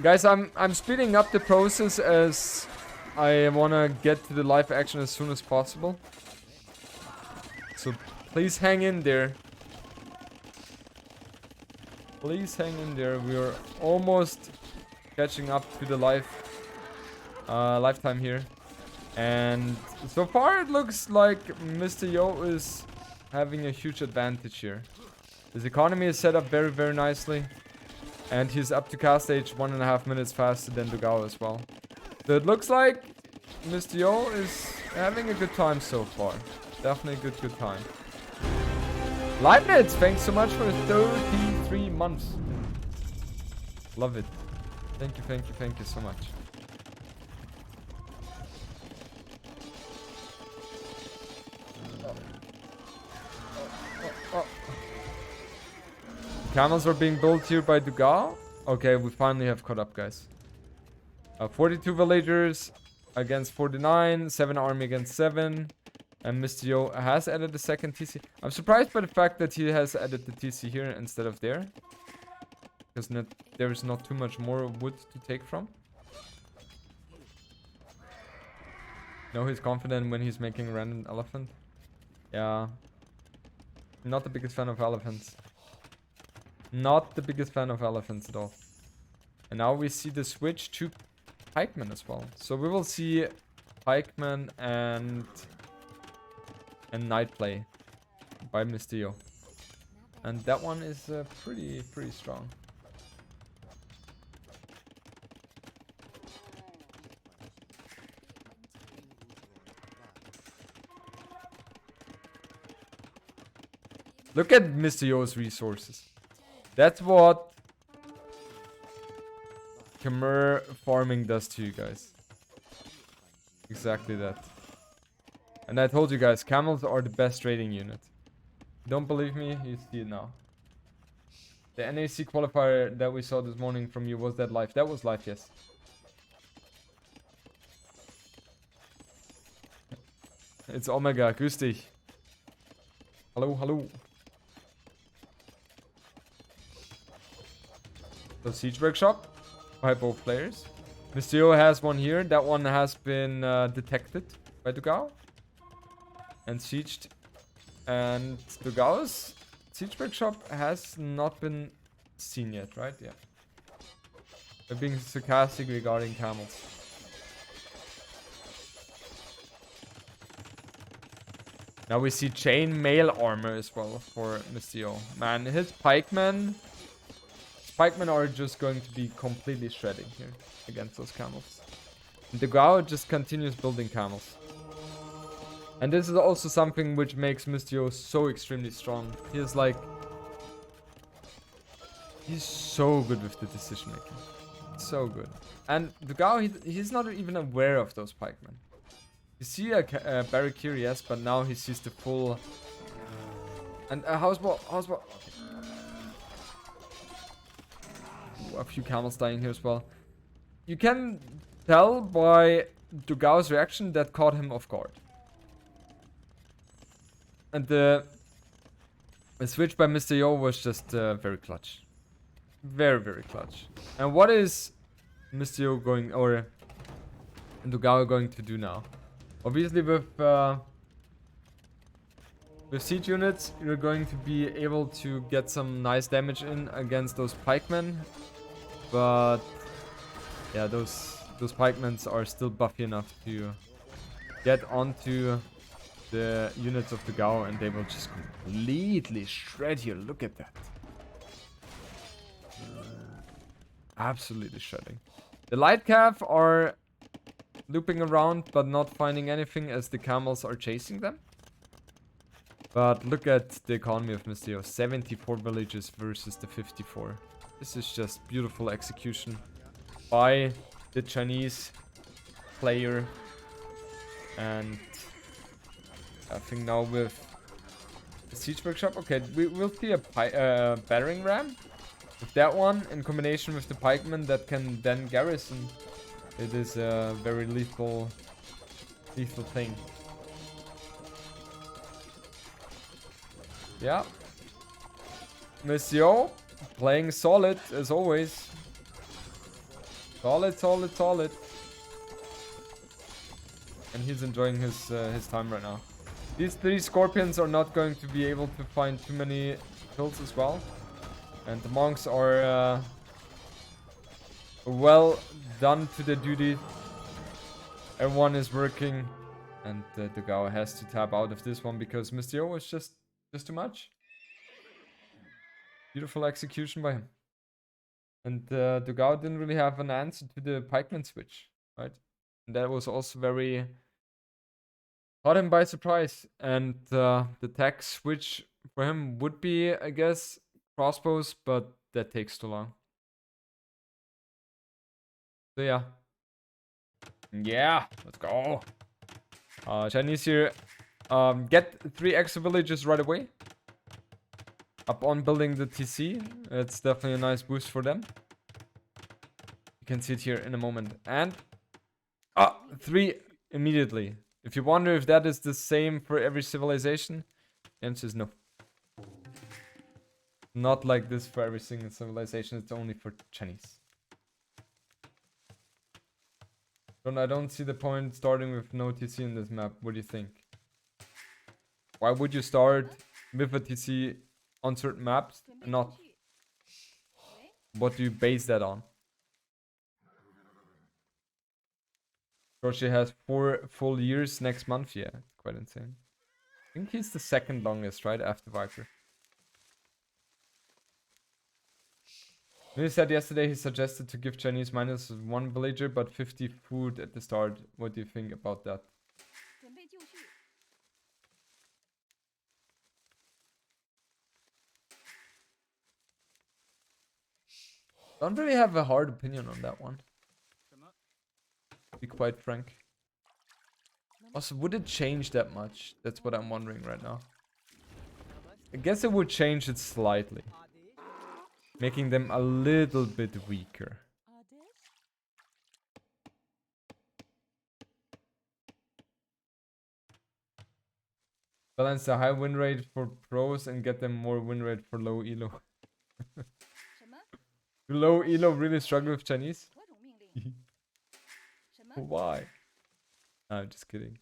Guys, I'm speeding up the process as I wanna get to the live action as soon as possible. So please hang in there. Please hang in there. We're almost catching up to the lifetime here. And so far it looks like Mr. Yo is having a huge advantage here. His economy is set up very, very nicely. And he's up to cast age 1.5 minutes faster than Dugao as well. So it looks like Mr. Yo is having a good time so far. Definitely a good time. Leibniz, thanks so much for 33 months. Love it. Thank you so much. Camels are being built here by Dugao. Okay, we finally have caught up, guys. 42 villagers against 49. 7 army against 7. And Mr. Yo has added the second TC. I'm surprised by the fact that he has added the TC here instead of there. Because there is not too much more wood to take from. No, he's confident when he's making a random elephant. Yeah. Not the biggest fan of elephants. Not the biggest fan of elephants at all. And now we see the switch to pikemen as well. So we will see pikemen and knight play by Mr. Yo. And that one is pretty strong. Look at Mr. Yo's resources. That's what Khmer farming does to you guys. Exactly that. And I told you guys, camels are the best trading unit. Don't believe me? You see it now. The NAC qualifier that we saw this morning from you, was that live? That was live, yes. It's Omega, grüß dich. Hallo, hallo. So Siege Workshop by both players. Mr. Yo has one here. That one has been detected by Dugao and sieged. And Dugao's Siege Workshop has not been seen yet, right? Yeah. They're being sarcastic regarding camels. Now we see chain mail armor as well for Mr. Yo. Man, his pikemen are just going to be completely shredding here against those camels. And Dugao just continues building camels. And this is also something which makes Mr. Yo so extremely strong. He's so good with the decision making. So good. And Dugao, he's not even aware of those pikemen. You see a barrack here, yes, but now he sees the full... And a houseboat. A few camels dying here as well. You can tell by Dugao's reaction that caught him off guard. And the switch by Mr. Yo was just very clutch. Very clutch. And what is Mr. Yo going, or Dugao going to do now? Obviously with siege units, you're going to be able to get some nice damage in against those pikemen. But yeah, those pikemen are still buffy enough to get onto the units of Dugao, and they will just completely shred here. Look at that. Absolutely shredding. The light cav are looping around but not finding anything as the camels are chasing them. But look at the economy of Mr. Yo. 74 villages versus the 54. This is just beautiful execution by the Chinese player. And I think now with the Siege Workshop, okay, we will see a battering ram. With that one, in combination with the pikemen that can then garrison, it is a very lethal thing. Yeah. Mr. Yo playing solid as always. Solid, solid, solid. And he's enjoying his time right now. These 3 scorpions are not going to be able to find too many kills as well. And the monks are well done to their duty. Everyone is working. And Dugao has to tap out of this one because Mystio was just too much. Beautiful execution by him. And Dugao didn't really have an answer to the pikeman switch, right? And that was also very... caught him by surprise. And the tech switch for him would be, I guess, crossbows, but that takes too long. So yeah. Yeah, let's go. Chinese here. Get 3 extra villages right away. Upon building the TC. It's definitely a nice boost for them. You can see it here in a moment. And 3 immediately. If you wonder if that is the same for every civilization, the answer is no. Not like this for every single civilization. It's only for Chinese. I don't see the point starting with no TC in this map. What do you think? Why would you start with a TC on certain maps and not? What do you base that on? Roshi has 4 full years next month. Yeah, quite insane. I think he's the 2nd longest, right? After Viper. He said yesterday he suggested to give Chinese -1 villager but 50 food at the start. What do you think about that? Don't really have a hard opinion on that one. To be quite frank. Also, would it change that much? That's what I'm wondering right now. I guess it would change it slightly. Making them a little bit weaker. Balance the high win rate for pros and get them more win rate for low elo. Do low elo really struggle with Chinese? Why? I'm just kidding.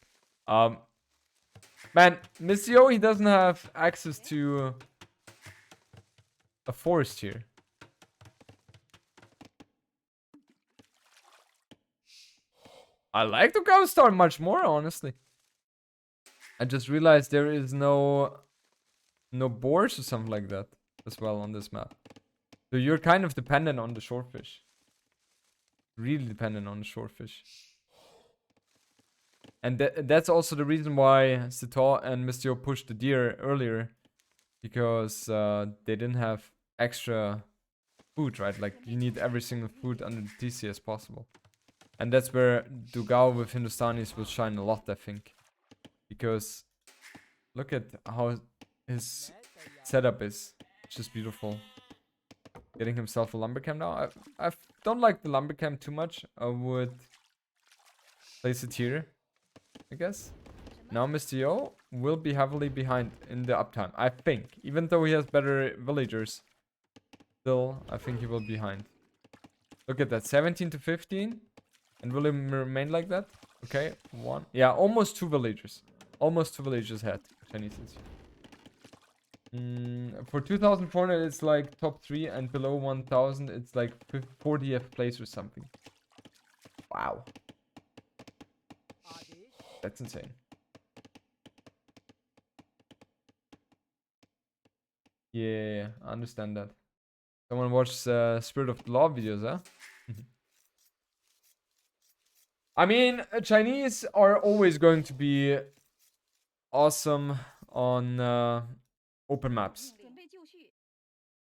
Man, Mystio, he doesn't have access to a forest here. I like the Ghost Star much more, honestly. I just realized there is no boars or something like that as well on this map. So you're kind of dependent on the shorefish. Really dependent on the shorefish. And that's also the reason why Sito and Mystio pushed the deer earlier. Because they didn't have extra food, right? Like, you need every single food under the TC as possible. And that's where Dugao with Hindustanis will shine a lot, I think. Because look at how his setup is. It's just beautiful. Getting himself a lumbercamp now. I don't like the lumbercamp too much. I would place it here, I guess. Now Mystio will be heavily behind in the uptime, I think. Even though he has better villagers, still, I think he will be behind. Look at that, 17 to 15. And will he remain like that? Okay, 1. Yeah, almost 2 villagers. Almost 2 villagers ahead. Chinese is. For 2,400, it's like top 3, and below 1,000, it's like 40th place or something. Wow. That's insane. Yeah, I understand that. Someone watched Spirit of the Law videos, huh? I mean, Chinese are always going to be awesome on open maps.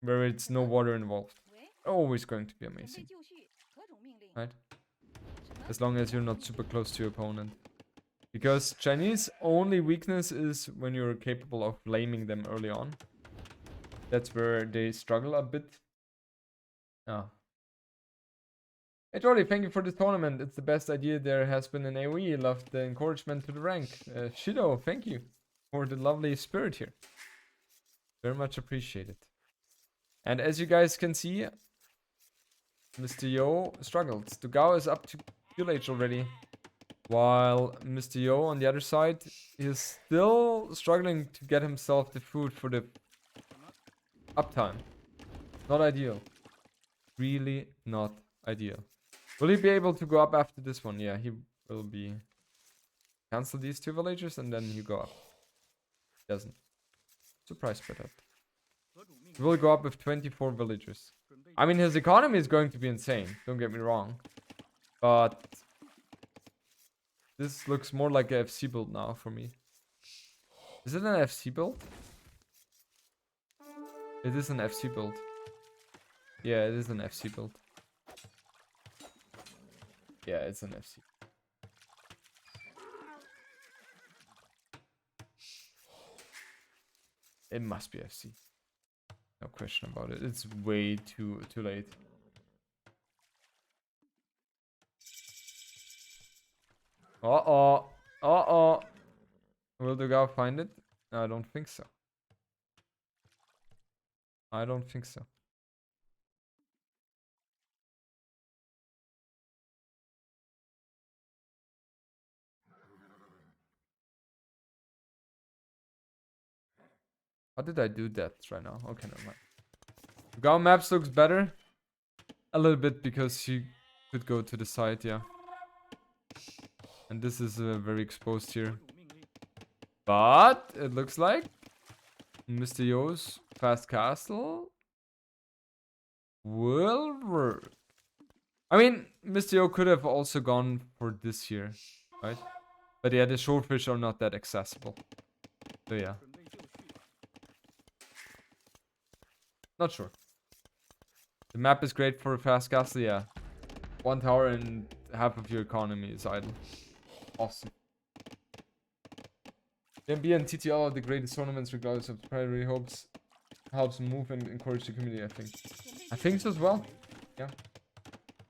Where it's no water involved. Always going to be amazing. Right? As long as you're not super close to your opponent. Because Chinese only weakness is when you're capable of blaming them early on. That's where they struggle a bit. Oh. Hey Jordy, thank you for this tournament. It's the best idea there has been in AoE. Love the encouragement to the rank. Shido, thank you for the lovely spirit here. Very much appreciated. And as you guys can see, Mr. Yo struggles. Dugao is up to fuel age already. While Mr. Yo on the other side is still struggling to get himself the food for the uptime. Not ideal. Really not ideal. Will he be able to go up after this one? Yeah, he will be. Cancel these 2 villagers and then you go up. Doesn't. Surprised by that. He will go up with 24 villagers. I mean, his economy is going to be insane. Don't get me wrong. But this looks more like a FC build now for me. Is it an FC build? It is an FC build. Yeah, it is an FC build. Yeah, it's an FC. It must be FC. No question about it. It's way too late. Uh-oh. Uh-oh. Will the guy find it? No, I don't think so. I don't think so. How did I do that right now? Okay, never mind. Go maps looks better. A little bit because you could go to the side, yeah. And this is very exposed here. But it looks like Mr. Yo's fast castle will work. I mean, Mr. Yo could have also gone for this here, right? But yeah, the swordfish are not that accessible. So yeah. Not sure. The map is great for a fast castle, yeah. 1 tower and half of your economy is idle. Awesome. JMB and TTL are the greatest tournaments regardless of primary hopes. Helps move and encourage the community, I think. I think so as well. Yeah.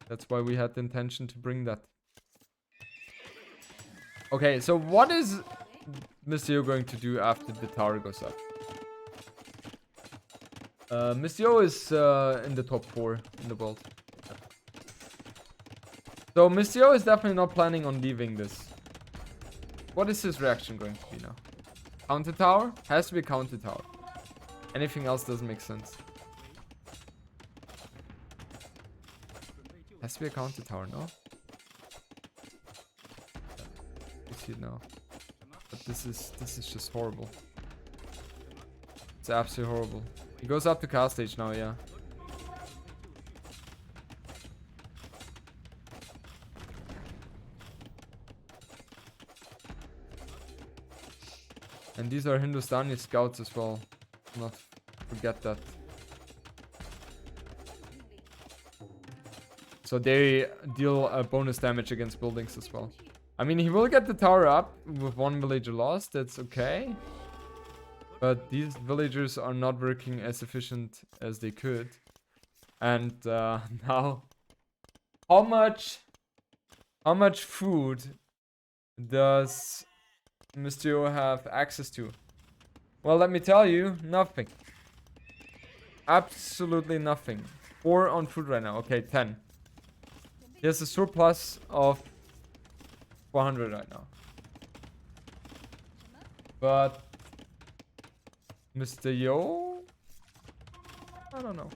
That's why we had the intention to bring that. Okay, so what is Mr. Yo going to do after the tower goes up? Mr. Yo is in the top 4 in the world. So Mr. Yo is definitely not planning on leaving this. What is his reaction going to be now? Counter tower? Has to be counter tower. Anything else doesn't make sense. Has to be a counter tower, no? You see it now. But this is just horrible. It's absolutely horrible. He goes up to cast stage now, yeah. And these are Hindustani scouts as well. Not forget that. So they deal bonus damage against buildings as well. I mean, he will get the tower up with 1 villager lost. That's okay. But these villagers are not working as efficient as they could. And now, how much food does Mr. Yo have access to? Well, let me tell you, nothing. Absolutely nothing. 4 on food right now. Okay, 10. He has a surplus of 400 right now. But Mr. Yo? I don't know.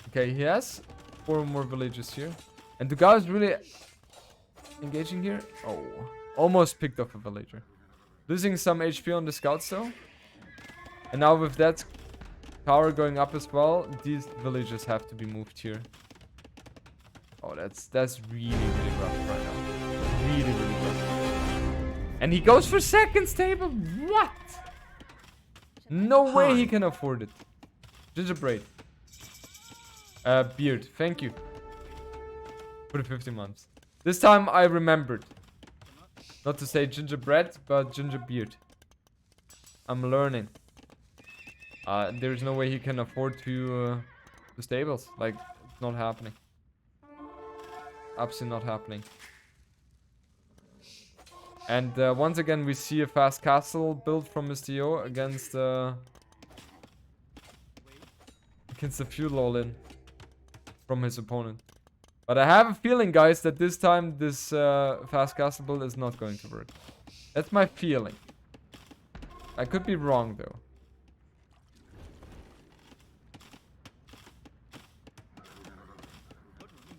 Okay, he has 4 more villages here. And the guy is really engaging here. Oh, almost picked off a villager. Losing some HP on the scouts though. And now with that tower going up as well, these villagers have to be moved here. Oh, that's really, really rough right now. Really, really rough. And he goes for second stable. What? No way he can afford it. Gingerbread. Beard. Thank you. For the 50 months. This time I remembered. Not to say gingerbread, but gingerbeard. I'm learning. There's no way he can afford to the stables. Like, it's not happening. Absolutely not happening. And once again, we see a fast castle built from Mr. Yo against the feudal all-in. from his opponent. But I have a feeling, guys, that this time this fast castle build is not going to work. That's my feeling. I could be wrong, though.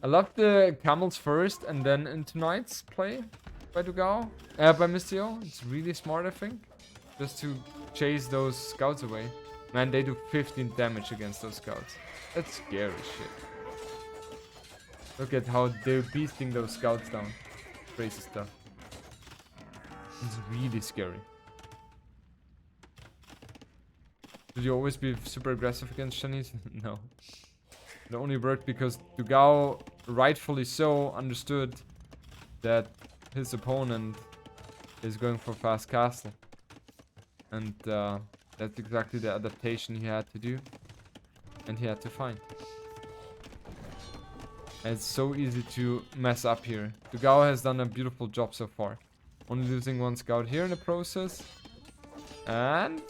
I love the camels first and then into knights play by Dugao. By Mistio. It's really smart, I think. Just to chase those scouts away. Man, they do 15 damage against those scouts. That's scary shit. Look at how they're beasting those scouts down. Crazy stuff. It's really scary. Should you always be super aggressive against Chinese? No. It only worked because Dugao, rightfully so, understood that his opponent is going for fast castle. And that's exactly the adaptation he had to do. And he had to find. And it's so easy to mess up here. Dugao has done a beautiful job so far. Only losing one scout here in the process. And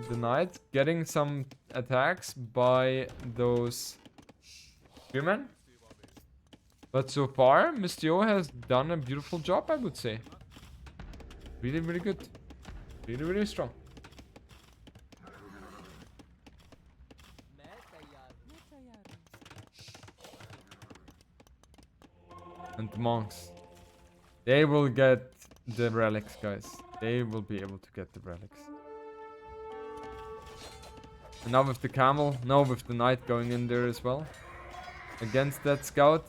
the knight getting some attacks by those spearmen. But so far, Mistio has done a beautiful job, I would say. Really, really good. Really, really strong. And the monks. They will get the relics, guys. They will be able to get the relics. And now with the camel. Now with the knight going in there as well. Against that scout.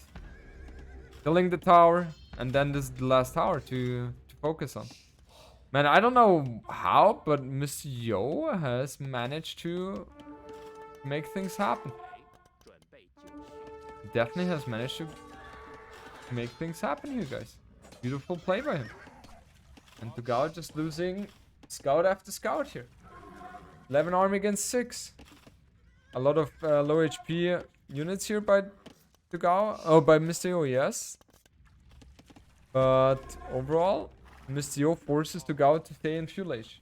Killing the tower. And then this is the last tower to focus on. Man, I don't know how, but Mistio has managed to make things happen. Definitely has managed to make things happen here, guys. Beautiful play by him. And Dugao just losing scout after scout here. 11 army against 6. A lot of low HP units here by Dugao. Oh, by Mistio, yes. But overall, Mistio forces Dugao to stay in fuel age.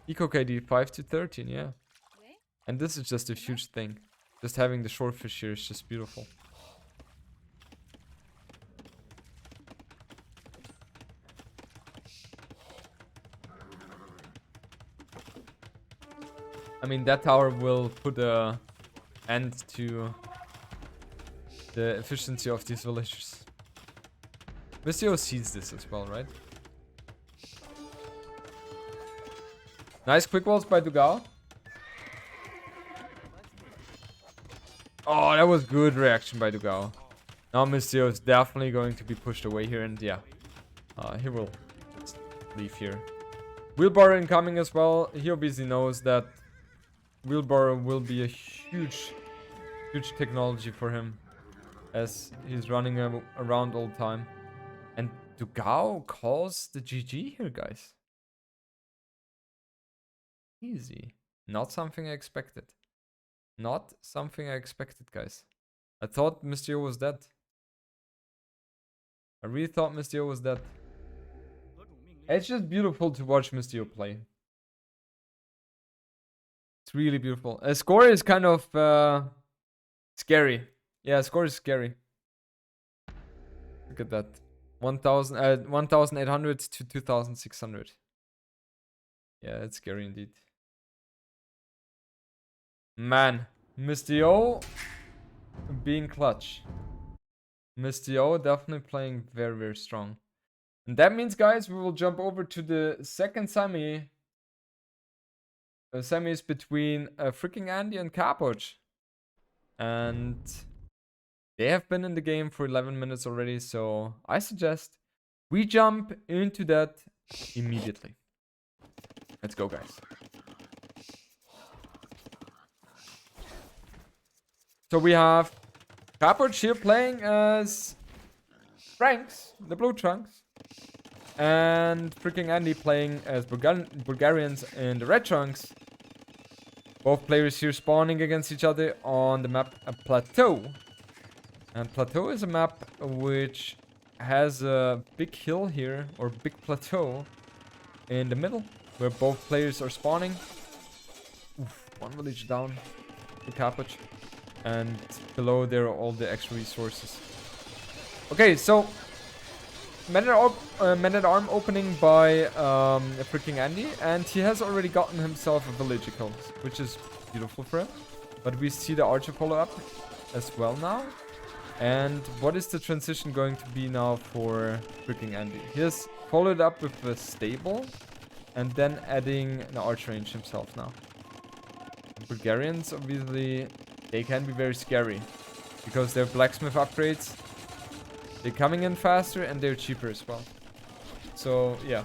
Eco KD 5 to 13, yeah. And this is just a huge thing. Just having the shortfish here is just beautiful. I mean, that tower will put an end to the efficiency of these villagers. Mistio sees this as well, right? Nice quick walls by Dugao. Oh, that was good reaction by Dugao. Now Mistio is definitely going to be pushed away here, and yeah. He will leave here. Wheelbarrow incoming as well. He obviously knows that Wheelbarrow will be a huge technology for him. As he's running around all the time. And Dugao calls the GG here, guys. Easy. Not something I expected. Not something I expected, guys. I thought Mistio was dead. I really thought Mistio was dead. It's just beautiful to watch Mistio play. It's really beautiful. A score is kind of scary. Yeah, score is scary. Look at that. 1,800 to 2,600. Yeah, it's scary indeed. Man, Mistio being clutch. Mistio definitely playing very, very strong. And that means, guys, we will jump over to the second semi. The semi is between freaking Andy and Capoch. And they have been in the game for 11 minutes already, so I suggest we jump into that immediately. Let's go, guys. So we have Capoch here playing as Franks, the blue trunks. And freaking Andy playing as Bulgarians in the red trunks. Both players here spawning against each other on the map Plateau. And Plateau is a map which has a big hill here, or big plateau in the middle, where both players are spawning. Oof, one village down to Capoch. And below there are all the extra resources. Okay, so Man at Arm opening by freaking Andy, and he has already gotten himself a villager kill, which is beautiful for him. But we see the archer follow up as well now. And what is the transition going to be now for freaking Andy? He has followed up with a stable, and then adding an archer range himself now. Bulgarians, obviously, they can be very scary because they're blacksmith upgrades. They're coming in faster and they're cheaper as well. So, yeah.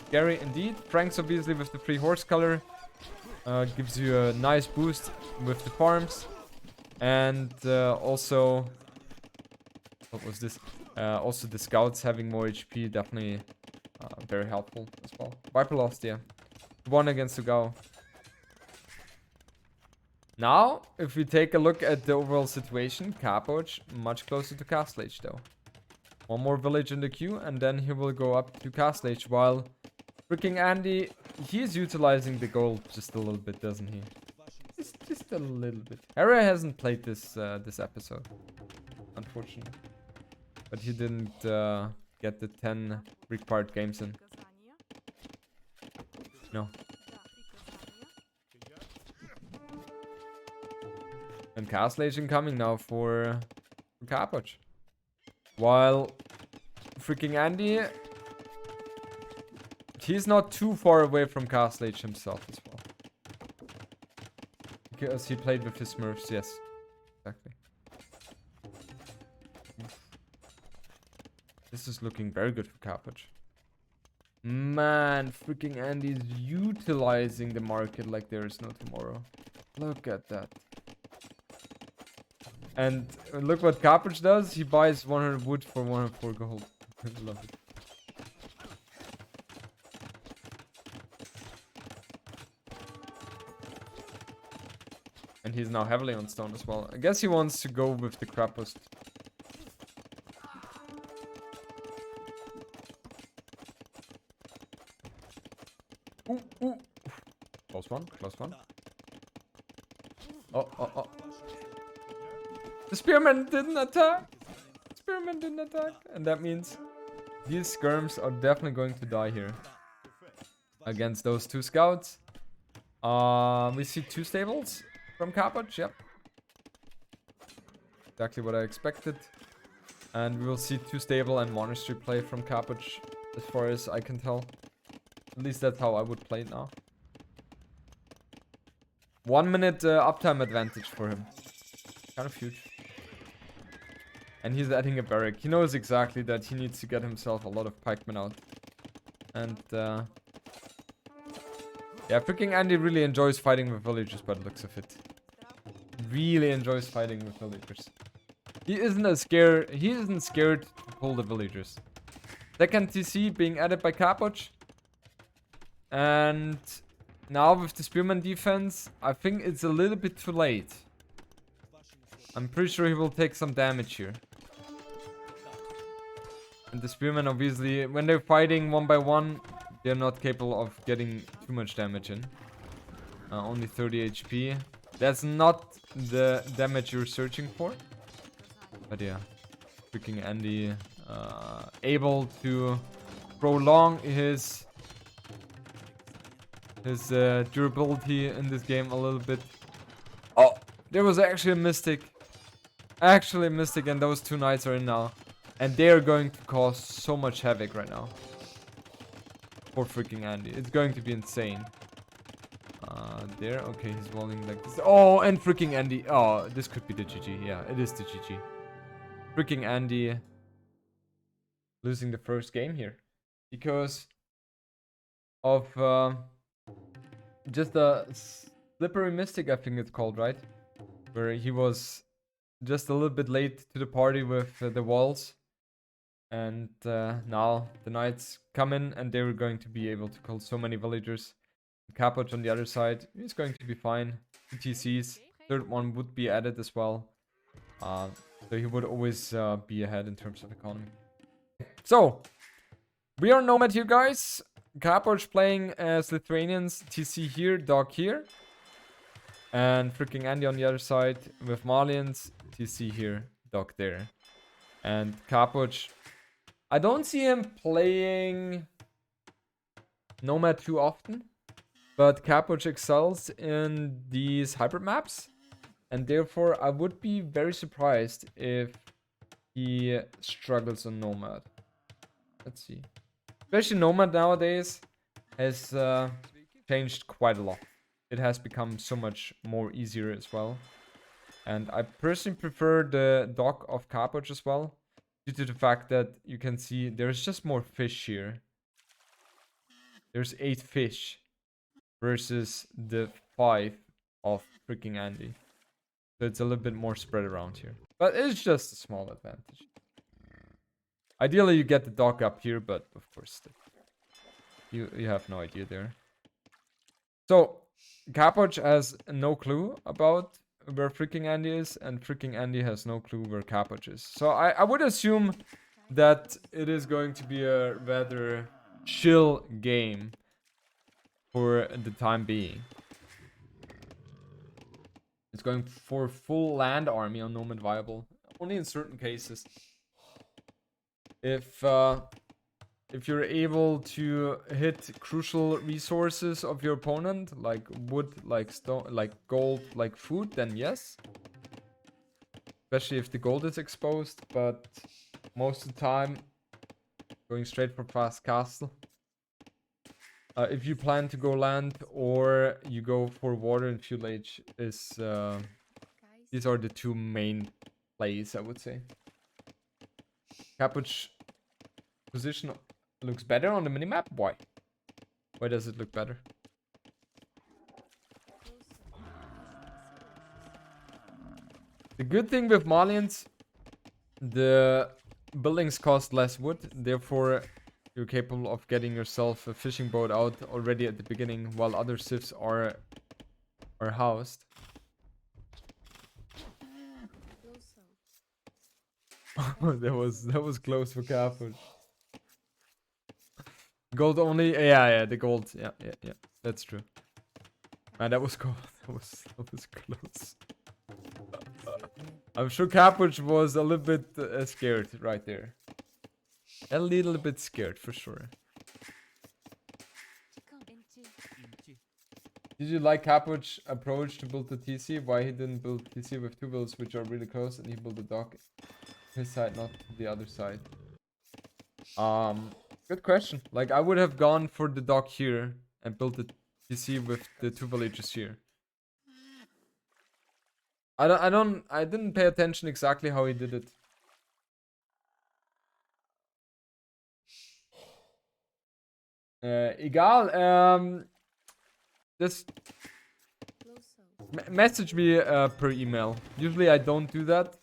Scary indeed. Frank's obviously with the free horse color. Gives you a nice boost with the farms. And also... What was this? Also the scouts having more HP. Definitely very helpful as well. Viper lost, yeah. 1 against Sugao. Now, if we take a look at the overall situation, Capoch much closer to Castle Age though. One more village in the queue, and then he will go up to Castle Age, while freaking Andy, he's utilizing the gold just a little bit, doesn't he? Just a little bit. Hera hasn't played this this episode, unfortunately. But he didn't get the 10 required games in. No. And Castle Age incoming now for Capoch. While freaking Andy, he's not too far away from Castle Age himself as well. Because he played with his Smurfs, yes. Exactly. This is looking very good for Capoch. Man, freaking Andy's utilizing the market like there is no tomorrow. Look at that. And look what Capoch does. He buys 100 wood for 104 gold. Love it. And he's now heavily on stone as well. I guess he wants to go with the Krapust. Ooh, ooh. Close one, close one. Oh, oh, oh. The spearman didn't attack. Spearman didn't attack. And that means these skirms are definitely going to die here. Against those 2 scouts. We see 2 stables from Capoch. Yep. Exactly what I expected. And we will see 2 stable and monastery play from Capoch, as far as I can tell. At least that's how I would play it now. 1 minute uptime advantage for him. Kind of huge. And he's adding a barrack. He knows exactly that he needs to get himself a lot of pikemen out. And yeah, freaking Andy really enjoys fighting with villagers by the looks of it. Really enjoys fighting with villagers. He isn't scared to pull the villagers. Second TC being added by Capoch. And now with the spearman defense, I think it's a little bit too late. I'm pretty sure he will take some damage here. And the spearmen, obviously, when they're fighting 1 by 1, they're not capable of getting too much damage in. Only 30 HP. That's not the damage you're searching for. But yeah, freaking Andy able to prolong his durability in this game a little bit. Oh, there was actually a mystic. Actually a mystic, and those 2 knights are in now. And they are going to cause so much havoc right now. For freaking Andy. It's going to be insane. There. Okay, he's walling like this. Oh, and freaking Andy. Oh, this could be the GG. Yeah, it is the GG. Freaking Andy losing the first game here. Because of just a slippery mystic, I think it's called, right? Where he was just a little bit late to the party with the walls. And now the knights come in and they're going to be able to kill so many villagers. Capoch on the other side is going to be fine. 2 TCs. Third one would be added as well. So he would always be ahead in terms of economy. So, we are Nomad here, guys. Capoch playing as Lithuanians. TC here, Dog here. And freaking Andy on the other side with Marlians. TC here, Doc there. And Capuch. I don't see him playing Nomad too often. But Capuch excels in these hybrid maps. And therefore, I would be very surprised if he struggles on Nomad. Let's see. Especially Nomad nowadays has changed quite a lot. It has become so much more easier as well. And I personally prefer the dock of Capuch as well. Due to the fact that you can see there's just more fish here. There's 8 fish versus the 5 of freaking Andy. So it's a little bit more spread around here. But it's just a small advantage. Ideally you get the dock up here, but of course you have no idea there. So Capuch has no clue about where freaking Andy is, and freaking Andy has no clue where Capuch is. So I would assume that it is going to be a rather chill game for the time being. It's going for full land army on Nomad Viable. Only in certain cases. If you're able to hit crucial resources of your opponent, like wood, like stone, like gold, like food, then yes. Especially if the gold is exposed, but most of the time, going straight for fast castle. If you plan to go land or you go for water and fuel age, is these are the two main plays, I would say. Capuch position looks better on the minimap. Why? Why does it look better? The good thing with Marlians, the buildings cost less wood, therefore you're capable of getting yourself a fishing boat out already at the beginning while other civs are housed. that was close for Capuch. Gold only? Yeah, the gold. Yeah. That's true. Man, that was cool. That was close. I'm sure Capuch was a little bit scared right there. A little bit scared for sure. Did you like Capuch's approach to build the TC? Why he didn't build TC with 2 builds which are really close and he built the dock his side, not the other side? Good question. Like, I would have gone for the dock here and built the TC with the 2 villages here. I didn't pay attention exactly how he did it. Egal, just message me per email. Usually I don't do that.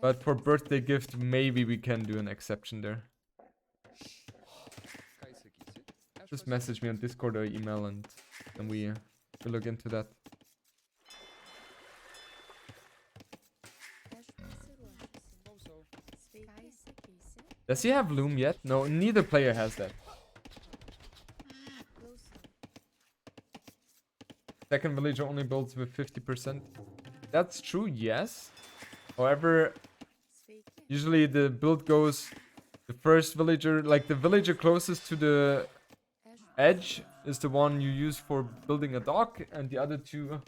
But for birthday gift, maybe we can do an exception there. Just message me on Discord or email and then we look into that. Does he have loom yet? No, neither player has that. Second villager only builds with 50%. That's true, yes. However, usually the build goes the first villager, like the villager closest to the edge is the one you use for building a dock, and the other two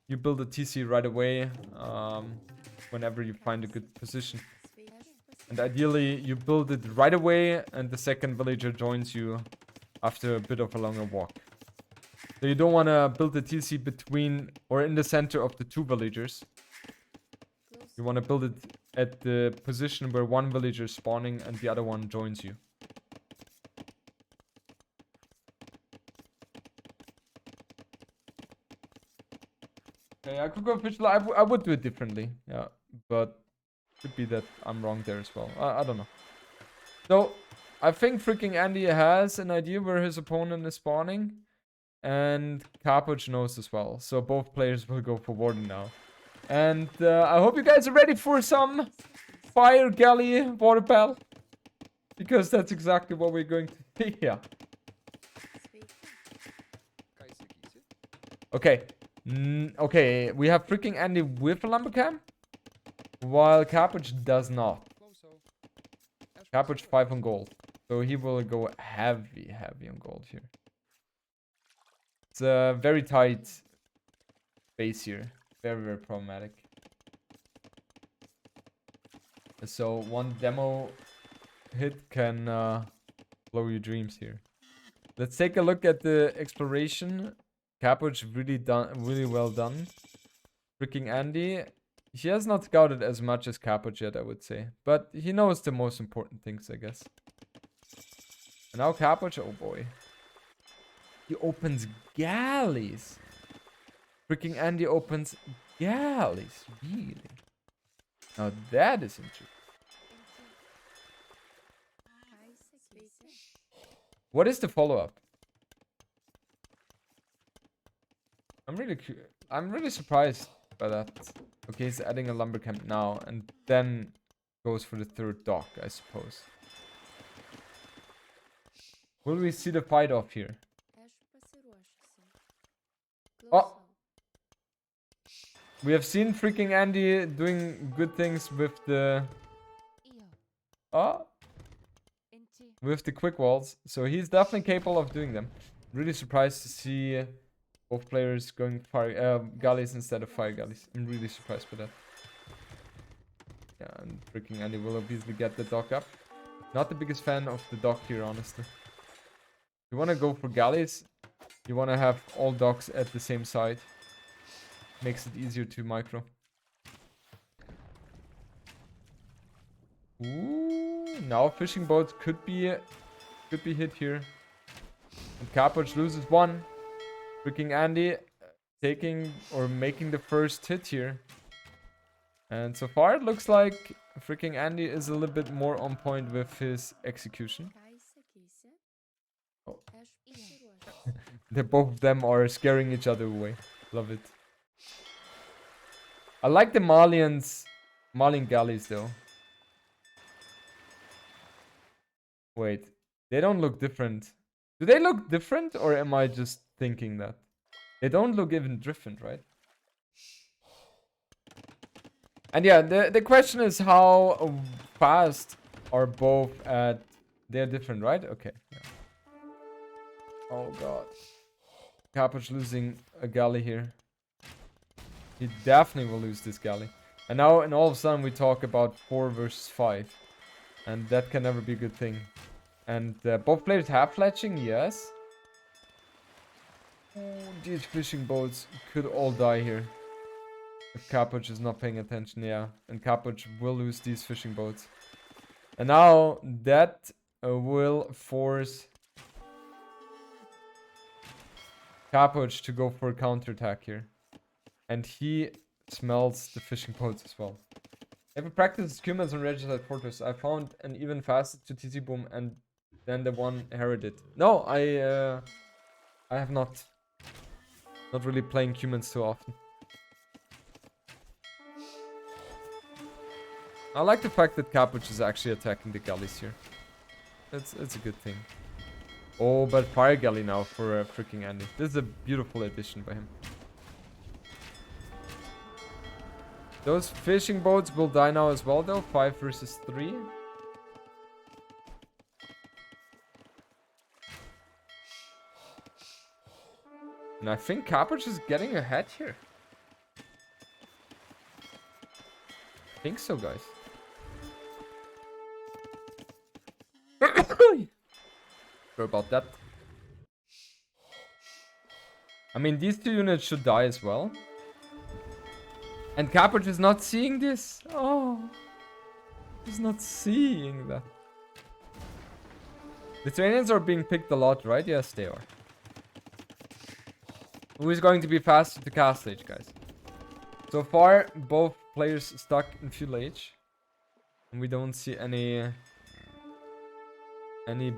you build a TC right away whenever you find a good position. And ideally you build it right away and the second villager joins you after a bit of a longer walk. So you don't want to build the TC between or in the center of the 2 villagers. You want to build it at the position where one villager is spawning and the other one joins you. Okay, I could go official. I would do it differently. Yeah, but could be that I'm wrong there as well. I don't know. So, I think freaking Andy has an idea where his opponent is spawning. And Capuch knows as well. So both players will go for Warden now. And I hope you guys are ready for some Fire Galley Water Battle. Because that's exactly what we're going to see here. Okay. Okay, we have freaking Andy with a lumbercam, while Capuch does not. Capuch 5 on gold. So he will go heavy on gold here. It's a very tight base here. Very problematic. So one demo hit can blow your dreams here. Let's take a look at the exploration. Capuch really well done. Freaking Andy. He has not scouted as much as Capuch yet, I would say. But he knows the most important things, I guess. And now Capuch, oh boy. He opens galleys. Freaking Andy opens galleys. Really? Now that is interesting. What is the follow-up? I'm really surprised by that. Okay, he's adding a lumber camp now and then goes for the third dock, I suppose. Will we see the fight off here? Oh! We have seen freaking Andy doing good things with the... Oh! With the quick walls. So he's definitely capable of doing them. Really surprised to see both players going fire gullies instead of fire gullies. I'm really surprised by that. Yeah, and freaking Andy will obviously get the dock up. Not the biggest fan of the dock here, honestly. You want to go for galleys, you want to have all docks at the same side. Makes it easier to micro. Ooh, now fishing boats could be hit here. And Capuch loses one. Freaking Andy taking or making the first hit here. And so far it looks like freaking Andy is a little bit more on point with his execution. Oh. Both of them are scaring each other away. Love it. I like the Malian galleys though. Wait, they don't look different. Do they look different or am I just thinking that? They don't look even different, right? And yeah, the question is how fast are both at... They're different, right? Okay. Yeah. Oh god. Capuch losing a galley here. He definitely will lose this galley. And now, and all of a sudden, we talk about 4 versus 5. And that can never be a good thing. And both players have fletching, yes. Ooh, these fishing boats could all die here. If Capuch is not paying attention, yeah. And Capuch will lose these fishing boats. And now, that will force Capuch to go for a counterattack here. And he smells the fishing boats as well. If I practiced Cumans on Regicide Fortress, I found an even faster to TC boom and than the one Hera did. No, I have not. Not really playing Cumans too often. I like the fact that Capuch is actually attacking the galleys here. It's a good thing. Oh, but Fire Galley now for freaking Andy. This is a beautiful addition by him. Those fishing boats will die now as well though. 5 versus 3. And I think Capuch is getting ahead here. I think so, guys. Sorry about that. I mean, these 2 units should die as well. And Capuch is not seeing this. Oh. He's not seeing that. Lithuanians are being picked a lot, right? Yes, they are. Who is going to be faster to cast age, guys? So far, both players stuck in fuel age. And we don't see any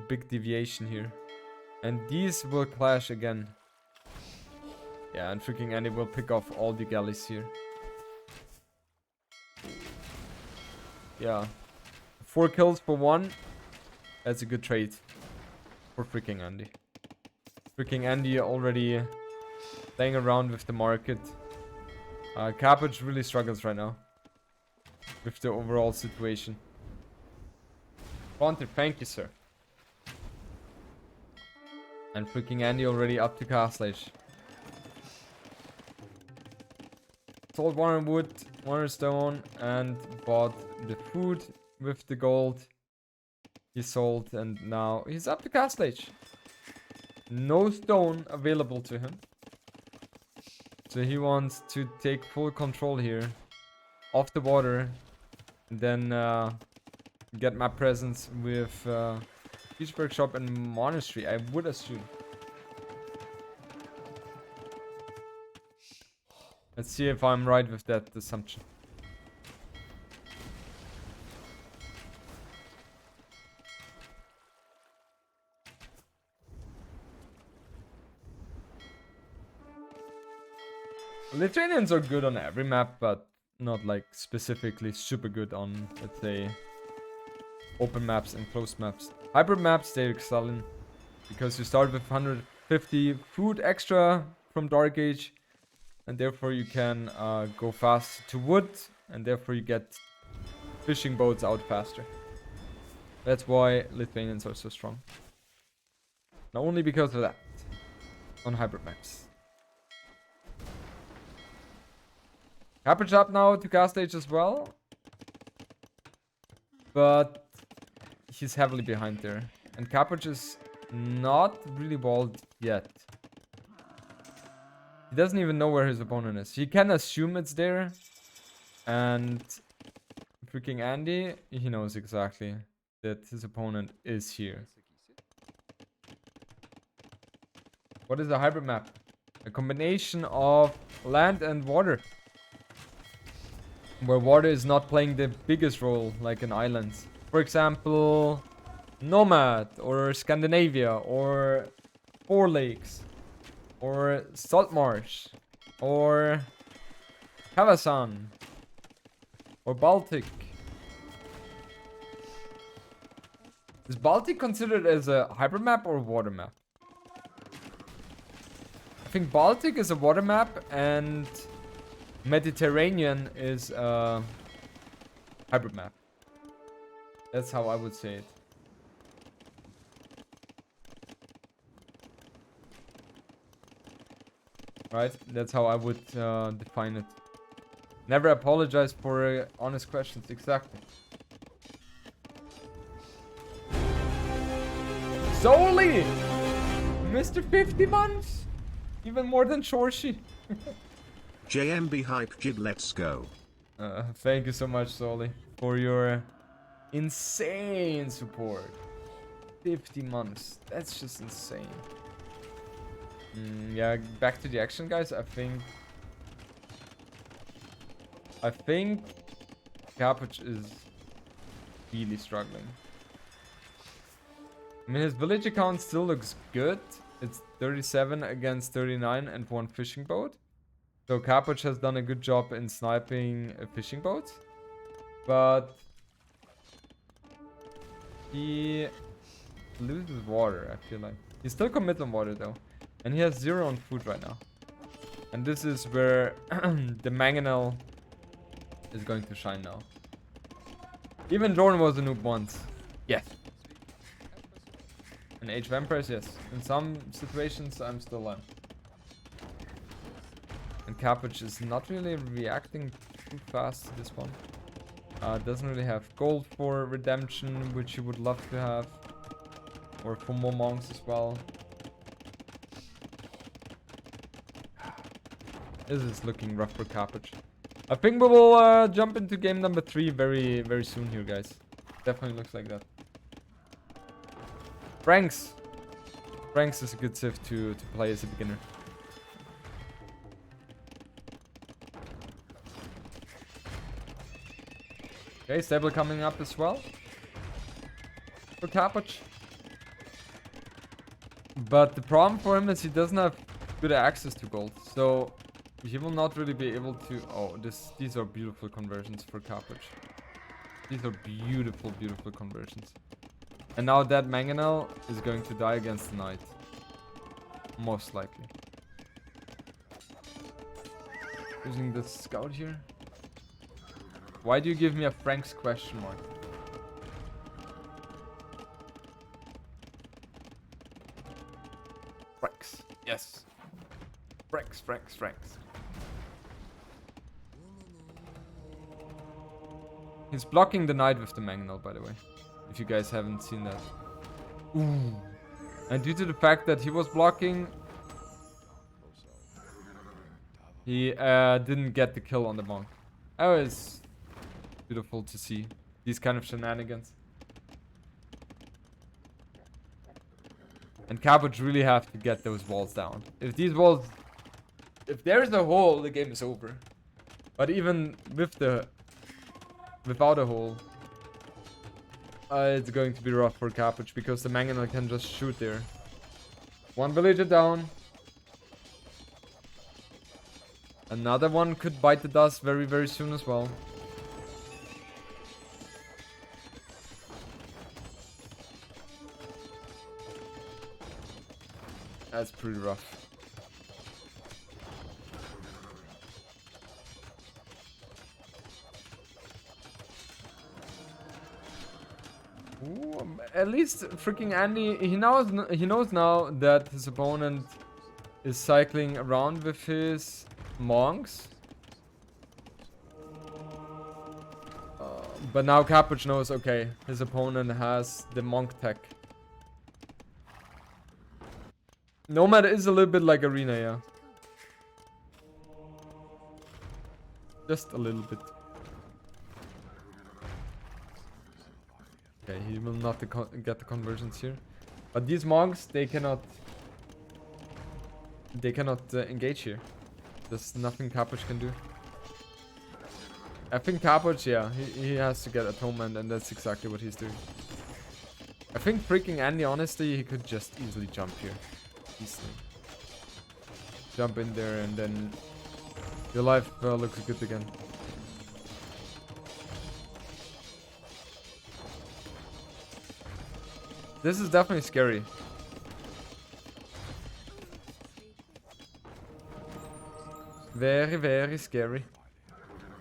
big deviation here. And these will clash again. Yeah, and freaking Andy will pick off all the galleys here. Yeah. 4 kills for 1. That's a good trade for freaking Andy. Freaking Andy already playing around with the market. Cabbage really struggles right now with the overall situation. Fronter, thank you, sir. And freaking Andy already up to Castle Age. Sold one wood, one stone, and bought the food with the gold. He sold, and now he's up to Castle Age. No stone available to him. So he wants to take full control here of the water. And then get my presence with Beach Workshop and Monastery, I would assume. Let's see if I'm right with that assumption. Lithuanians are good on every map, but not like specifically super good on, let's say, open maps and closed maps. Hybrid maps, they excel in because you start with 150 food extra from Dark Age, and therefore you can go fast to wood, and therefore you get fishing boats out faster. That's why Lithuanians are so strong. Not only because of that on hybrid maps. Cabbage up now to cast stage as well. But he's heavily behind there. And Cabbage is not really walled yet. He doesn't even know where his opponent is. He can assume it's there. And freaking Andy, he knows exactly that his opponent is here. What is a hybrid map? A combination of land and water. Where water is not playing the biggest role, like in islands. For example, Nomad, or Scandinavia, or Four Lakes, or Saltmarsh, or Kavasan, or Baltic. Is Baltic considered as a hybrid map or a water map? I think Baltic is a water map and Mediterranean is a hybrid map. That's how I would say it. Right? That's how I would define it. Never apologize for honest questions. Exactly. Solely! Mr. 50 months! Even more than Chorshi. JMB hype jib, let's go. Thank you so much, Soli, for your insane support. 50 months. That's just insane. Yeah, back to the action, guys. I think Cabbage is really struggling. I mean, his village account still looks good. It's 37 against 39 and one fishing boat. So Cabbage has done a good job in sniping a fishing boat. But he loses water, I feel like. He's still commit on water though. And he has 0 on food right now. And this is where the mangonel is going to shine now. Even Jordan was a noob once. Yes. And Age Vampires, yes. In some situations, I'm still on. And Cabbage is not really reacting too fast to this one. Doesn't really have gold for redemption, which he would love to have. Or for more monks as well. This is looking rough for Cabbage. I think we will jump into game number 3 very, very soon here, guys. Definitely looks like that. Franks. Franks is a good civ to play as a beginner. Okay, stable coming up as well. For Cabbage. But the problem for him is he doesn't have good access to gold. So he will not really be able to... Oh, these are beautiful conversions for Cabbage. These are beautiful, beautiful conversions. And now that mangonel is going to die against the knight. Most likely. Using the scout here. Why do you give me a Frank's question mark? Franks. Yes. Franks. He's blocking the knight with the mangonel, by the way. If you guys haven't seen that. Ooh. And due to the fact that he was blocking, he didn't get the kill on the monk. That was beautiful to see. These kind of shenanigans. And Cabbage really have to get those walls down. If these walls... If there's a hole, the game is over. But even without a hole, it's going to be rough for Cabbage because the mangonel can just shoot there. One villager down. Another one could bite the dust very, very soon as well. That's pretty rough. Ooh, at least freaking Andy, he knows now that his opponent is cycling around with his monks. But now Capuch knows, okay, his opponent has the monk tech. Nomad is a little bit like Arena, yeah. Just a little bit. Okay, he will not get the conversions here. But these monks, they cannot engage here. There's nothing Capuch can do. I think Capuch, yeah, he has to get atonement, and that's exactly what he's doing. I think freaking Andy, honestly, he could just easily jump here. Easily. Jump in there and then your life looks good again. This is definitely scary. Very, very scary.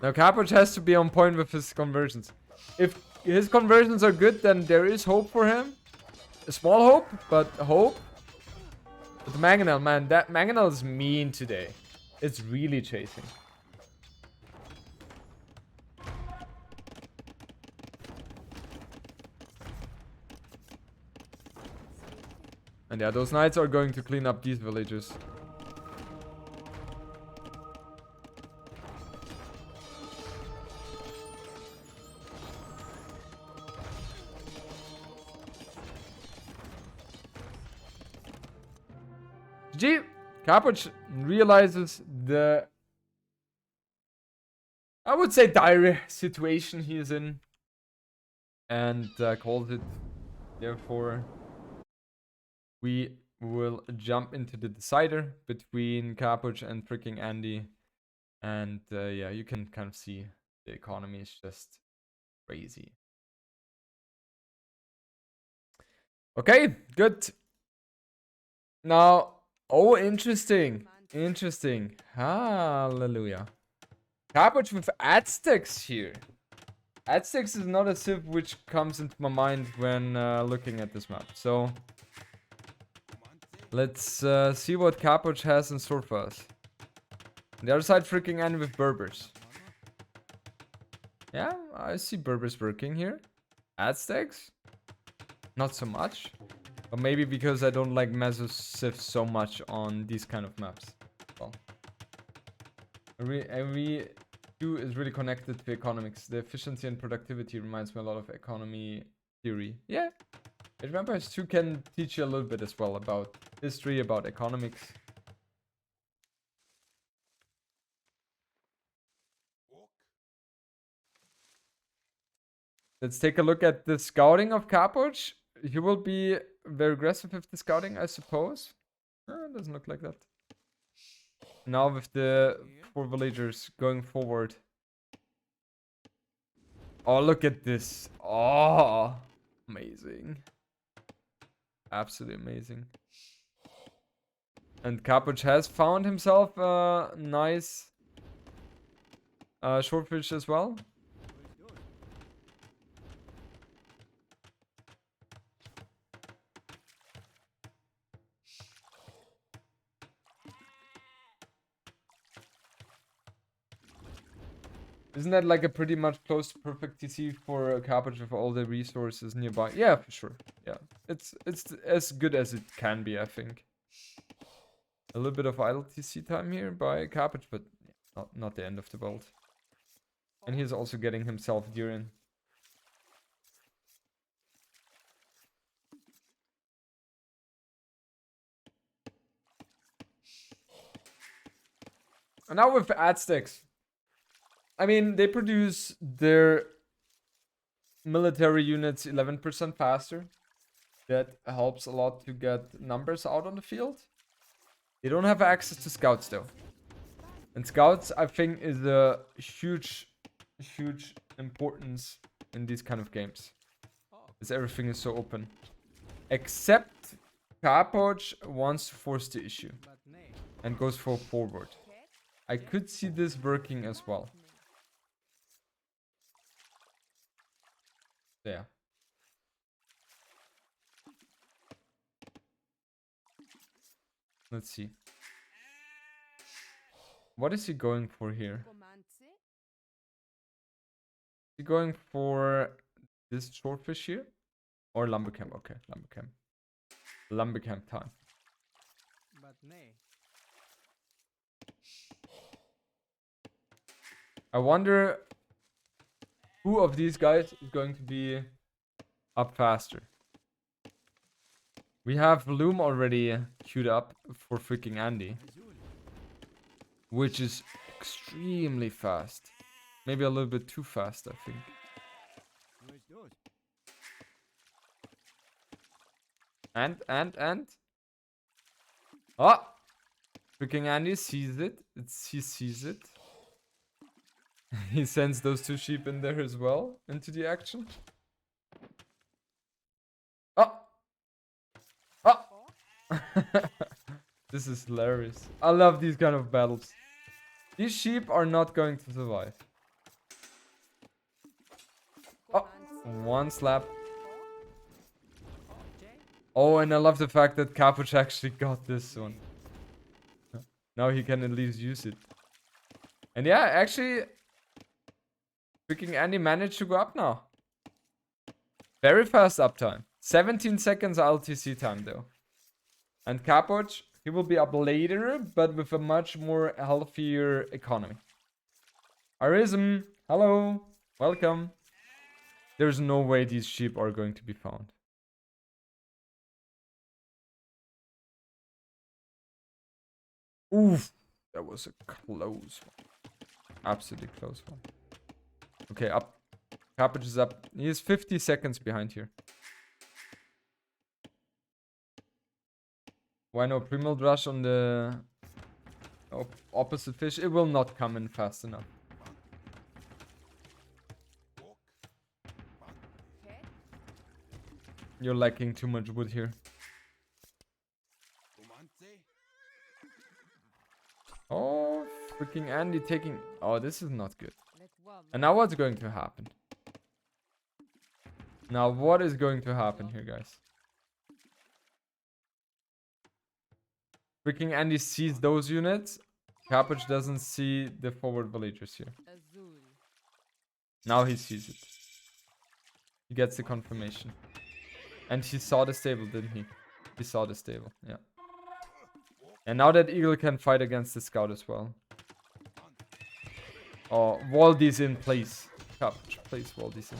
Now Capuch has to be on point with his conversions. If his conversions are good, then there is hope for him. A small hope, but hope. But the mangonel, man, that mangonel is mean today. It's really chasing. And yeah, those knights are going to clean up these villagers. GG! Capuch realizes the, I would say, dire situation he is in. And calls it. Therefore, we will jump into the decider between Capuch and freaking Andy. And yeah, you can kind of see the economy is just crazy. Okay, good. Now, oh, interesting. Interesting. Hallelujah. Capuch with Aztecs here. Aztecs is not a civ which comes into my mind when looking at this map. So, let's see what Capuch has in store for us. On the other side, freaking Andy with Berbers. Yeah, I see Berbers working here. Aztecs? Not so much. But maybe because I don't like Meso Civ so much on these kind of maps. Well, every two is really connected to economics. The efficiency and productivity reminds me a lot of economy theory. Yeah. Vampires 2 can teach you a little bit as well about history, about economics. Let's take a look at the scouting of Capuch. He will be very aggressive with the scouting, I suppose. Doesn't look like that. Now with the 4 villagers going forward. Oh, look at this. Oh, amazing. Absolutely amazing. And Capuch has found himself a nice shortfish as well. Isn't that like a pretty much close to perfect TC for a cabbage with all the resources nearby? Yeah, for sure. Yeah, it's as good as it can be, I think. A little bit of idle TC time here by cabbage, but not the end of the world. And he's also getting himself gear in. And now with Aztecs. I mean, they produce their military units 11% faster. That helps a lot to get numbers out on the field. They don't have access to scouts though. And scouts, I think, is a huge importance in these kind of games. As everything is so open. Except Capoch wants to force the issue. And goes for forward. I could see this working as well. There. Let's see. What is he going for here? Is he going for this shortfish here? Or lumbercamp? Okay, lumbercamp. Lumbercamp time. I wonder who of these guys is going to be up faster. We have Loom already queued up for freaking Andy. Which is extremely fast. Maybe a little bit too fast, I think. And. Oh! Freaking Andy sees it. He sees it. He sends those two sheep in there as well into the action. Oh! Oh! This is hilarious. I love these kind of battles. These sheep are not going to survive. Oh! One slap. Oh, and I love the fact that Capuch actually got this one. Now he can at least use it. And yeah, actually, freaking Andy managed to go up now. Very fast uptime. 17 seconds LTC time though. And Capuch, he will be up later, but with a much more healthier economy. Arism, hello, welcome. There's no way these sheep are going to be found. Oof, that was a close one. Absolutely close one. Okay, up. Cabbage is up. He is 50 seconds behind here. Why no pre-milled rush on the opposite fish? It will not come in fast enough. You're lacking too much wood here. Oh, freaking Andy taking... Oh, this is not good. And now what's going to happen? Now what is going to happen here, guys? Freaking Andy sees those units. Capuch doesn't see the forward villagers here. Now he sees it. He gets the confirmation. And he saw the stable, didn't he? He saw the stable, yeah. And now that Eagle can fight against the scout as well. Oh, wall these in, please. Capuch, please wall these in.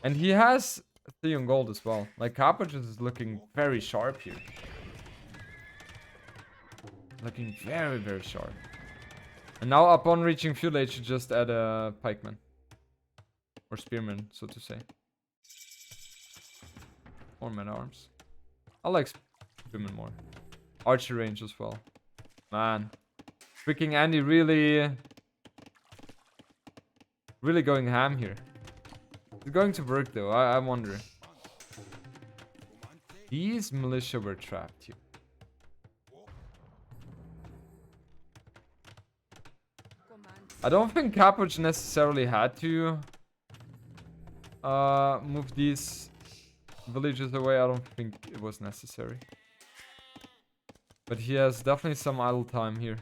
And he has 3 on gold as well. Like, Capuch is looking very sharp here. Looking very, very sharp. And now upon reaching fuel age, you just add a pikeman. Or spearman, so to say. Or men arms. I like spearman more. Archer range as well. Man. Freaking Andy really going ham here. It's going to work though, I wonder. These militia were trapped here. I don't think Capuch necessarily had to move these villages away. I don't think it was necessary. But he has definitely some idle time here.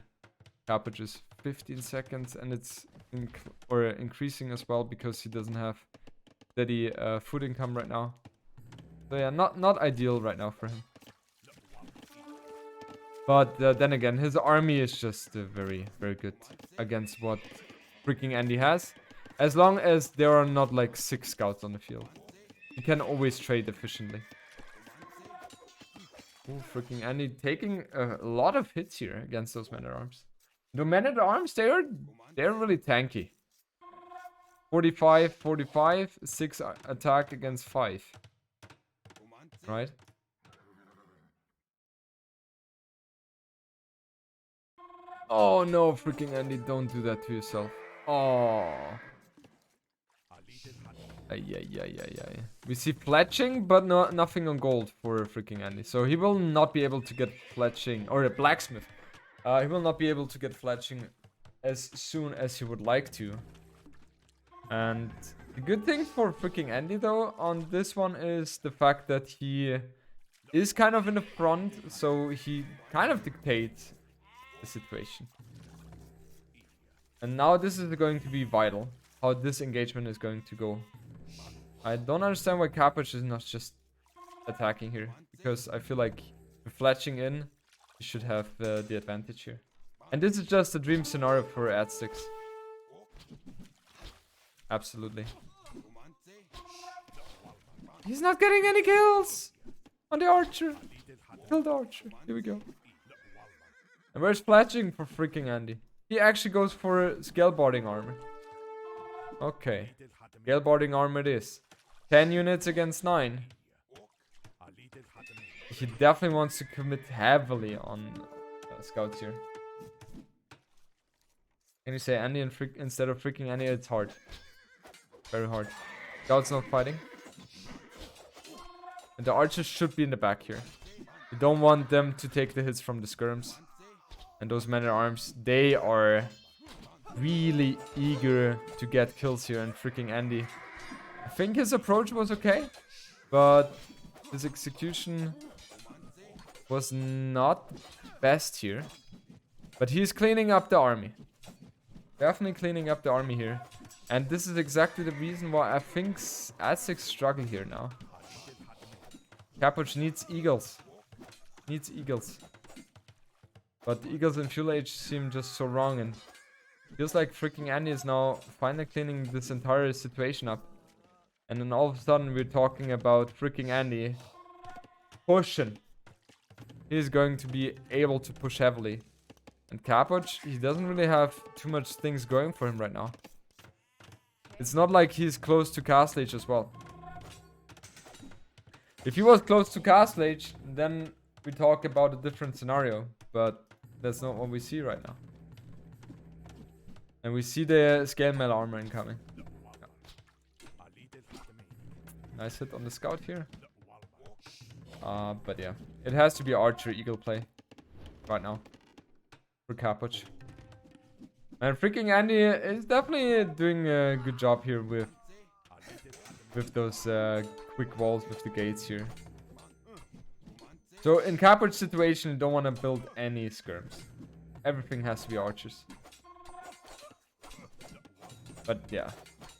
Capuch is 15 seconds, and it's increasing as well because he doesn't have steady food income right now. So yeah, not ideal right now for him. But then again, his army is just very, very good against what freaking Andy has. As long as there are not like 6 scouts on the field. You can always trade efficiently. Ooh, freaking Andy taking a lot of hits here against those men-at-arms. The men-at-arms, they're really tanky. 45, 45, 6 attack against 5. Right? Oh no, freaking Andy, don't do that to yourself. Oh. Ay. We see fletching, but nothing on gold for freaking Andy. So he will not be able to get fletching, or a blacksmith. He will not be able to get fletching as soon as he would like to. And the good thing for freaking Andy though on this one is the fact that he is kind of in the front, so he kind of dictates the situation. And now this is going to be vital, how this engagement is going to go. I don't understand why Capuch is not just attacking here, because I feel like if fletching in, you should have the advantage here. And this is just a dream scenario for Aztecs. Absolutely. He's not getting any kills on the archer. Kill the archer. Here we go. And where's fletching for freaking Andy? He actually goes for scaleboarding armor. Okay. Scaleboarding armor it is. 10 units against 9. He definitely wants to commit heavily on scouts here. Can you say Andy instead of freaking Andy? It's hard. Very hard. Scouts not fighting. And the archers should be in the back here. You don't want them to take the hits from the skirms. And those men-at-arms, they are really eager to get kills here. And freaking Andy, I think his approach was okay, but his execution was not best here. But he's cleaning up the army. Definitely cleaning up the army here. And this is exactly the reason why I think Aztecs struggle here now. Capuch needs eagles. Needs eagles. But the eagles in Fuel Age seem just so wrong, and feels like freaking Andy is now finally cleaning this entire situation up. And then all of a sudden we're talking about freaking Andy pushing. He's going to be able to push heavily. And Capuch, he doesn't really have too much things going for him right now. It's not like he's close to Castle Age as well. If he was close to Castle Age, then we talk about a different scenario. But that's not what we see right now. And we see the scale mail armor incoming. Yeah. Nice hit on the scout here. But yeah, it has to be archer eagle play right now for Capuch. And freaking Andy is definitely doing a good job here with those quick walls with the gates here. So in Capuch's situation, you don't want to build any skirms. Everything has to be archers. But yeah,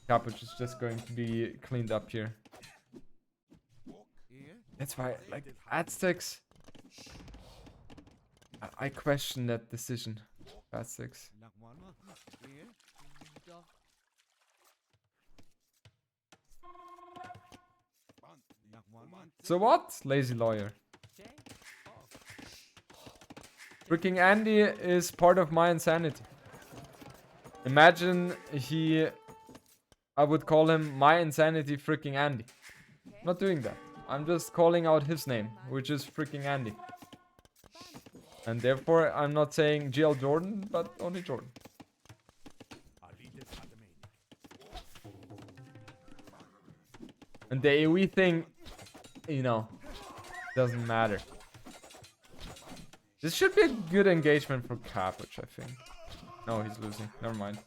Capuch is just going to be cleaned up here. That's why, like, Aztecs, I question that decision. Aztecs. So what, lazy lawyer? Freaking Andy is part of my insanity. Imagine I would call him my insanity freaking Andy. I'm not doing that. I'm just calling out his name, which is freaking Andy. And therefore, I'm not saying GL Jordan, but only Jordan. And the AoE thing, you know, doesn't matter. This should be a good engagement for Capuch, I think. No, he's losing. Never mind.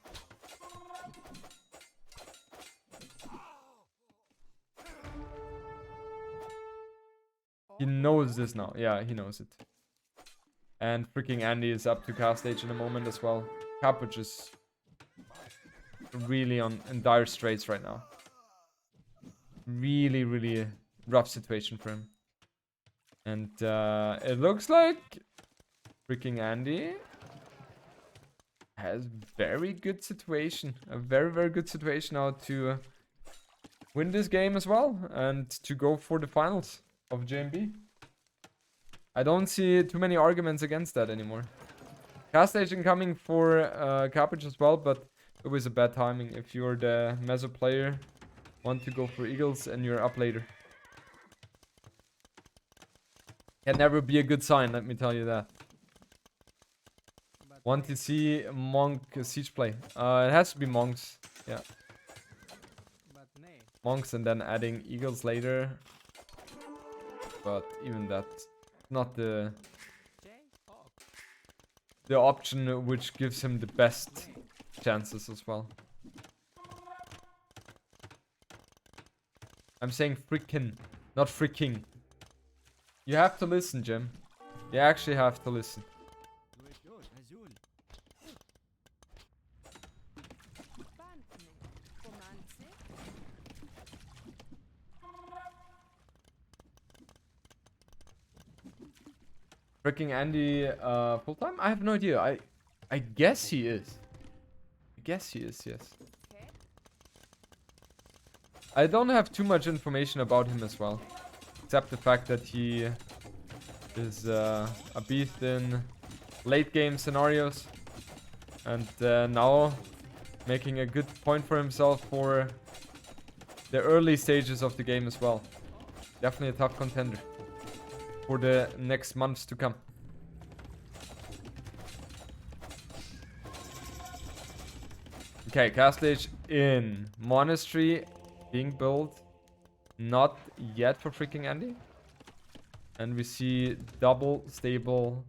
He knows this now. Yeah, he knows it. And freaking Andy is up to cast stage in a moment as well. Capuch is really in dire straits right now. Really, really rough situation for him. And it looks like freaking Andy has very good situation. A very, very good situation now to win this game as well. And to go for the finals of JMB. I don't see too many arguments against that anymore. Cast stage incoming for Capuch as well, but it was a bad timing if you're the Meso player. Want to go for Eagles and you're up later. Can never be a good sign, let me tell you that. Want to see Monk siege play. It has to be Monks. Yeah. Monks and then adding Eagles later. But even that's not the option which gives him the best chances as well. I'm saying freaking, not freaking. You have to listen, Jim. You actually have to listen. Freaking Andy full time? I have no idea. I guess he is. I guess he is, yes. I don't have too much information about him as well. Except the fact that he is a beast in late game scenarios. And now making a good point for himself for the early stages of the game as well. Definitely a tough contender for the next months to come. Okay, cast stage in Monastery being built. Not yet for freaking Andy. And we see double stable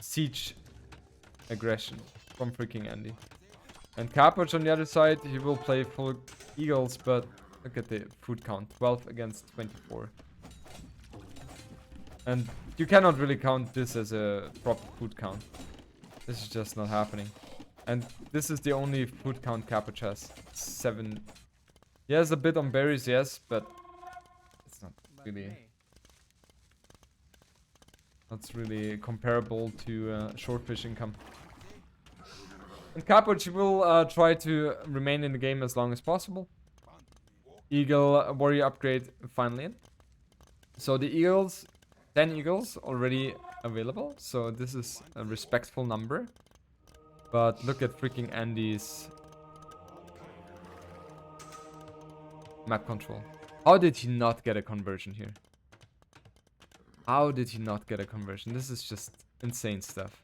siege aggression from freaking Andy. And Capuch on the other side, he will play full Eagles, but look at the food count. 12 against 24. And you cannot really count this as a proper food count. This is just not happening. And this is the only food count Capuch has. 7. He has a bit on berries, yes, but it's not really... That's really comparable to short fish income. And Capuch will try to remain in the game as long as possible. Eagle warrior upgrade finally in. So the Eagles, 10 Eagles already available. So this is a respectful number. But look at freaking Andy's map control. How did he not get a conversion here? How did he not get a conversion? This is just insane stuff.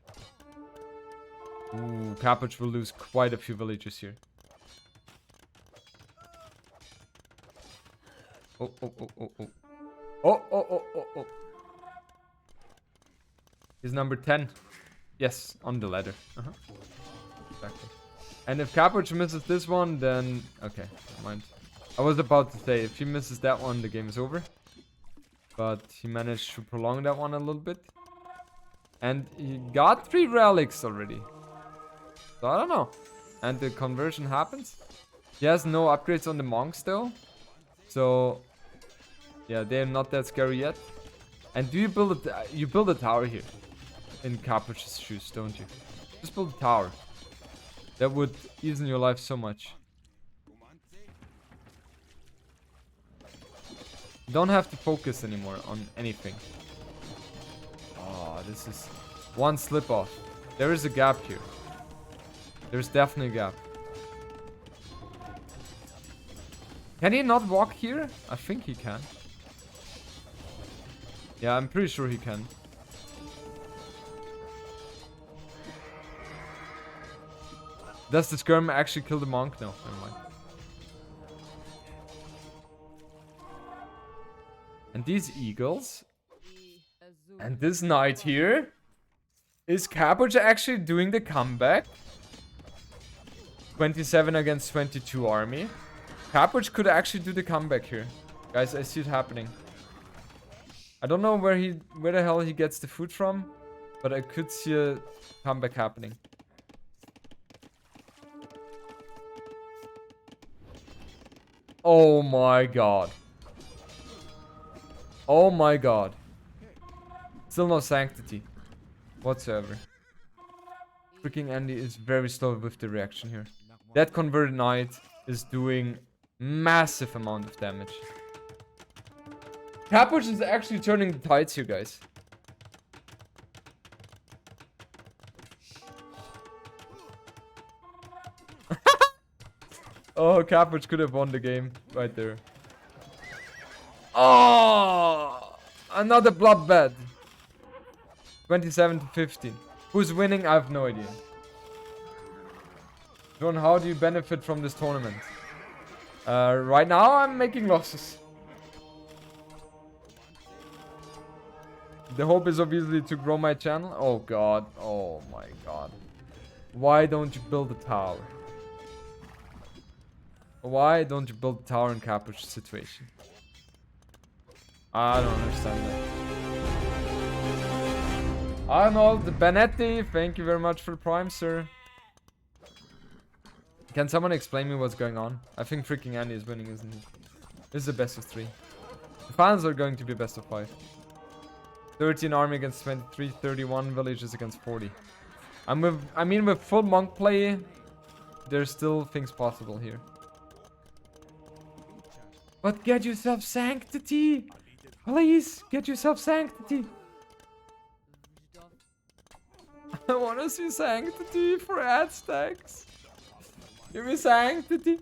Ooh, Capuch will lose quite a few villagers here. Oh, oh, oh, oh, oh. Oh, oh, oh, oh, oh. He's number 10. Yes, on the ladder. Exactly. And if Capuch misses this one, then... Okay, never mind. I was about to say, if he misses that one, the game is over. But he managed to prolong that one a little bit. And he got 3 relics already. So I don't know. And the conversion happens. He has no upgrades on the monks though. So yeah, they're not that scary yet. And do you build you build a tower here in Capuch's shoes, don't you? Just build a tower. That would ease your life so much. You don't have to focus anymore on anything. Oh, this is one slip off. There is a gap here. There's definitely a gap. Can he not walk here? I think he can. Yeah, I'm pretty sure he can. Does the skirm actually kill the monk? No, never mind. And these eagles. And this knight here. Is Capuch actually doing the comeback? 27 against 22 army. Capuch could actually do the comeback here. Guys, I see it happening. I don't know where the hell he gets the food from, but I could see a comeback happening. Oh my god. Oh my god. Still no sanctity whatsoever. Freaking Andy is very slow with the reaction here. That converted knight is doing massive amount of damage. Capuch is actually turning the tides here, guys. Oh, Capuch could have won the game right there. Oh, another bloodbath. 27 to 15. Who's winning? I have no idea. John, how do you benefit from this tournament? Right now I'm making losses. The hope is obviously to grow my channel. Oh god. Oh my god. Why don't you build a tower? Why don't you build a tower in Capuch's situation? I don't understand that. Arnold Benetti, thank you very much for the prime, sir. Can someone explain me what's going on? I think freaking Andy is winning, isn't he? This is a best of 3. The finals are going to be best of 5. 13 army against 23, 31 villages against 40. I mean, with full monk play, there's still things possible here. But get yourself sanctity! Please, get yourself sanctity! I wanna see sanctity for ad stacks. Give me sanctity.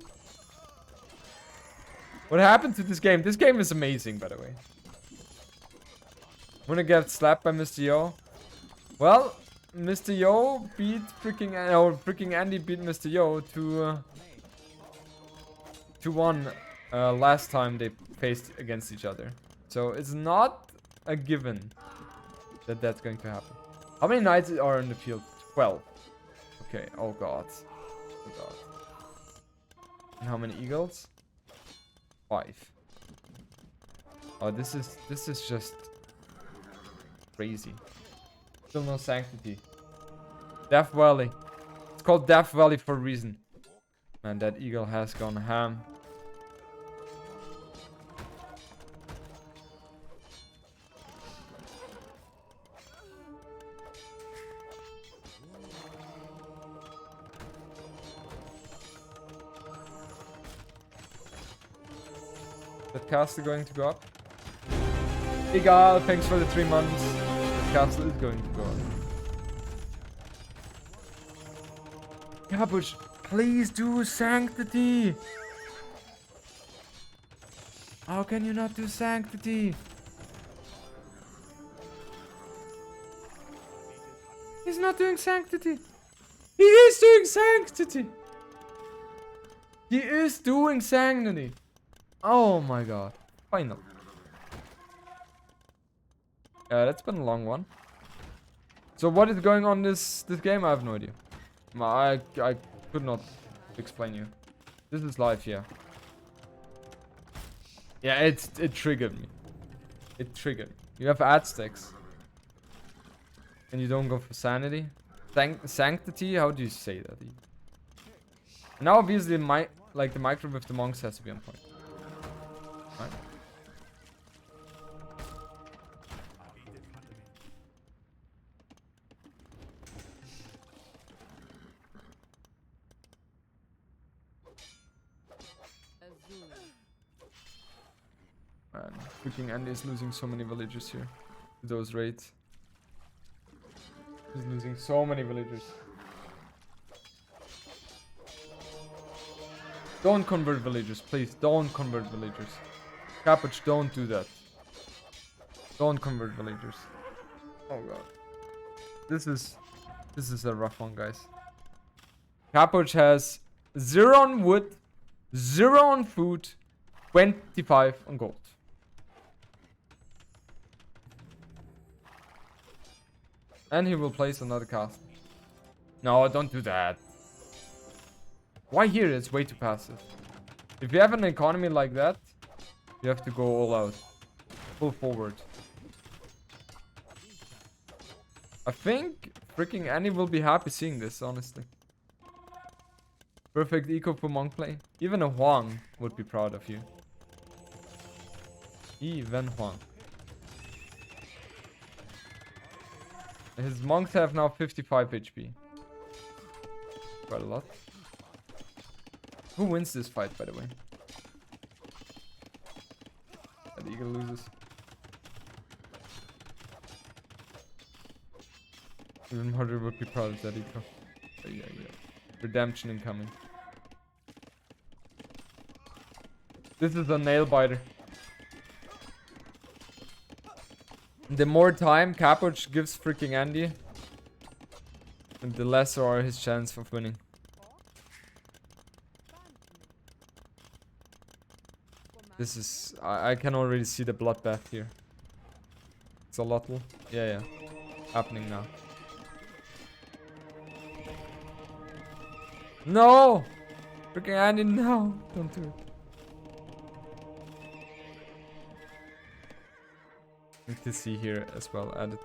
What happened to this game? This game is amazing, by the way. I'm gonna get slapped by Mr. Yo. Well, Mr. Yo beat freaking Andy beat Mr. Yo to 1 last time they faced against each other. So it's not a given that that's going to happen. How many knights are in the field? 12. Okay. Oh god. Oh god. And how many eagles? 5. Oh, this is just crazy. Still no sanctity. Death Valley. It's called Death Valley for a reason. Man, that eagle has gone ham. That castle going to go up? Egal, thanks for the 3 months. The castle is going to go up. Capuch, please do sanctity! How can you not do sanctity? He's not doing sanctity! He is doing sanctity! He is doing sanctity! Oh my god. Final. That's been a long one. So what is going on this game? I have no idea. I could not explain you. This is live, yeah. Yeah, it triggered me. It triggered. You have ad stacks. And you don't go for sanity. Sanctity? How do you say that? Now obviously the micro with the monks has to be on point. Right. Man, freaking Andy is losing so many villagers here. Those raids. He's losing so many villagers. Don't convert villagers, please. Don't convert villagers. Capuch, don't do that. Don't convert villagers. Oh god. This is a rough one, guys. Capuch has 0 on wood, 0 on food, 25 on gold. And he will place another castle. No, don't do that. Why here? It's way too passive. If you have an economy like that, you have to go all out. Full forward. I think freaking Annie will be happy seeing this, honestly. Perfect eco for monk play. Even a Huang would be proud of you. Even Huang. His monks have now 55 HP. Quite a lot. Who wins this fight, by the way? That eagle loses. Even harder would be proud of that eco. Yeah. Redemption incoming. This is a nail biter. The more time Capuch gives freaking Andy, the lesser are his chance of winning. This is... I can already see the bloodbath here. It's a lot. Yeah. Happening now. No! Freaking Andy, no! Don't do it. Need to see here as well added.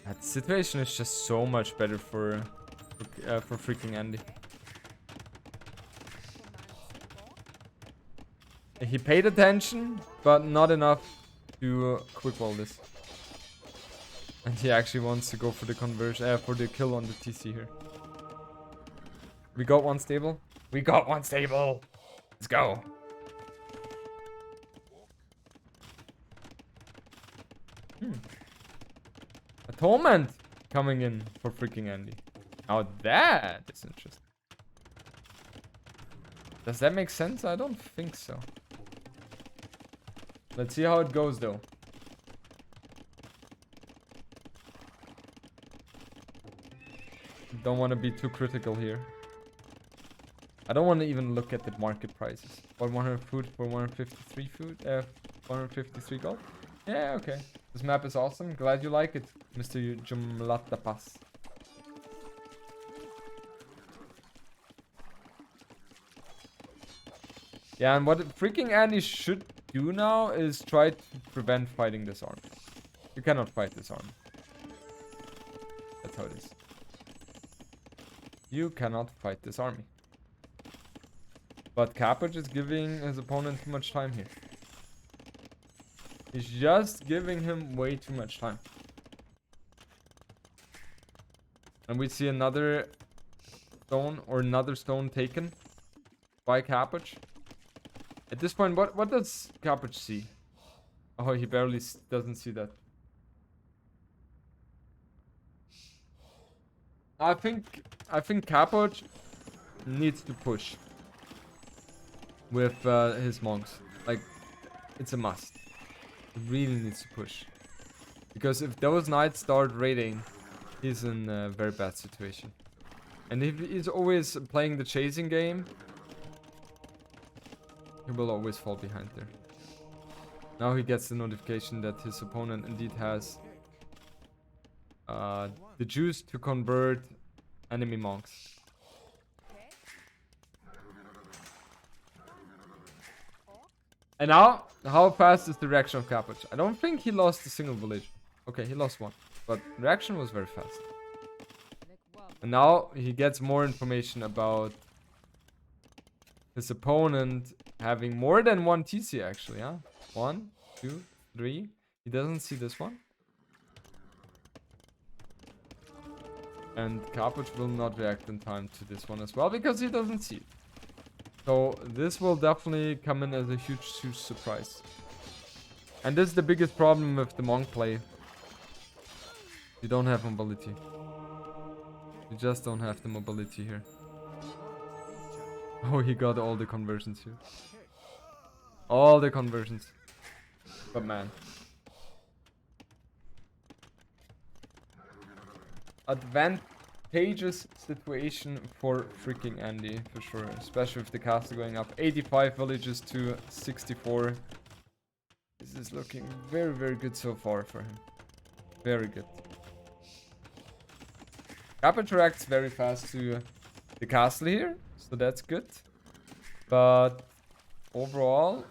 That situation is just so much better for freaking Andy. He paid attention, but not enough to quick wall this. And he actually wants to go for the conversion, for the kill on the TC here. We got one stable. We got one stable. Let's go. Atonement coming in for freaking Andy. Now that is interesting. Does that make sense? I don't think so. Let's see how it goes though. Don't want to be too critical here. I don't want to even look at the market prices. For 100 food, for 153 food, 153 gold. Yeah, okay. This map is awesome. Glad you like it, Mr. Jumlata Pass. Yeah, and what freaking Andy should do now is try to prevent fighting this army. You cannot fight this army. That's how it is. You cannot fight this army. But Capuch is giving his opponent too much time here. He's just giving him way too much time. And we see another stone or another stone taken by Capuch. At this point, what does Capuch see? Oh, he barely doesn't see that. I think Capuch needs to push with his monks. Like, it's a must. He really needs to push. Because if those knights start raiding, he's in a very bad situation. And if he's always playing the chasing game, he will always fall behind there. Now he gets the notification that his opponent indeed has the juice to convert enemy monks. And now, how fast is the reaction of Capuch? I don't think he lost a single village. Okay, he lost one. But the reaction was very fast. And now he gets more information about his opponent having more than one TC actually, huh? 1, 2, 3. He doesn't see this one. And Capuch will not react in time to this one as well because he doesn't see it. So this will definitely come in as a huge surprise. And this is the biggest problem with the monk play. You don't have mobility. You just don't have the mobility here. Oh, he got all the conversions here. All the conversions. But man. Advantageous situation for freaking Andy, for sure. Especially with the castle going up. 85 villages to 64. This is looking very, very good so far for him. Very good. Cabbage reacts very fast to the castle here, so that's good. But overall,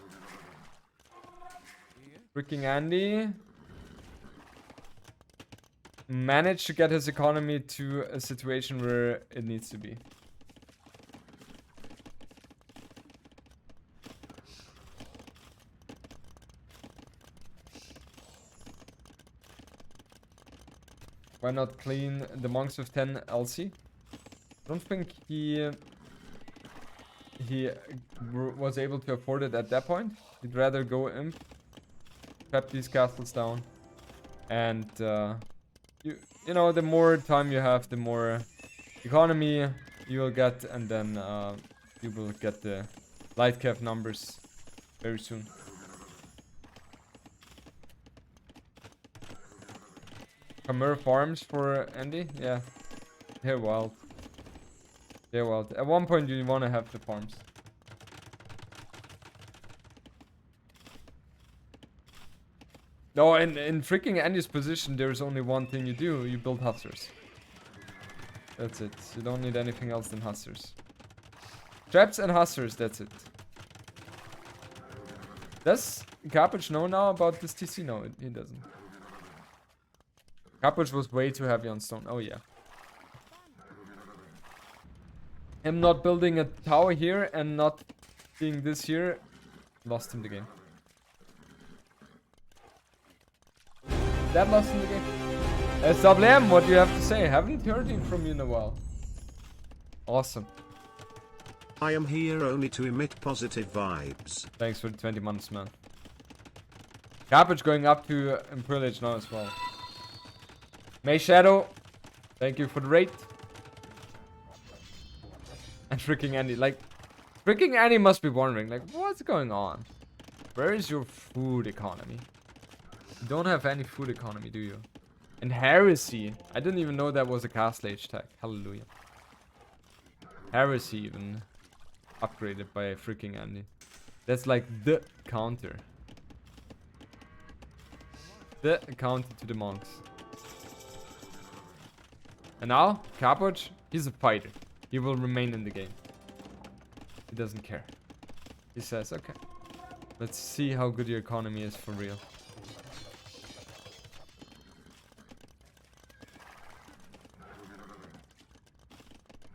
freaking Andy managed to get his economy to a situation where it needs to be. Why not clean the monks with 10 LC? I don't think he was able to afford it at that point. He'd rather go imp, prep these castles down, and you know, the more time you have, the more economy you will get, and then you will get the light cap numbers very soon. Khmer farms for Andy? Yeah. They're wild. They're wild. At one point you want to have the farms. No, in freaking Andy's position, there's only one thing you do. You build hustlers. That's it. You don't need anything else than hustlers. Traps and hustlers, that's it. Does Cabbage know now about this TC? No, he doesn't. Cabbage was way too heavy on stone. Oh, yeah. Him not building a tower here and not being this here lost him the game. That lost him the game. Sublime, what do you have to say? Haven't heard from you in a while. Awesome. I am here only to emit positive vibes. Thanks for the 20 months, man. Cabbage going up to Imperial Age now as well. May Shadow, thank you for the raid. And freaking Andy, like, freaking Andy must be wondering, like, what's going on? Where is your food economy? You don't have any food economy, do you? And Heresy, I didn't even know that was a Castle Age tag. Hallelujah. Heresy even upgraded by freaking Andy. That's like the counter. The counter to the monks. And now, Cabbage, he's a fighter. He will remain in the game. He doesn't care. He says, okay, let's see how good your economy is for real.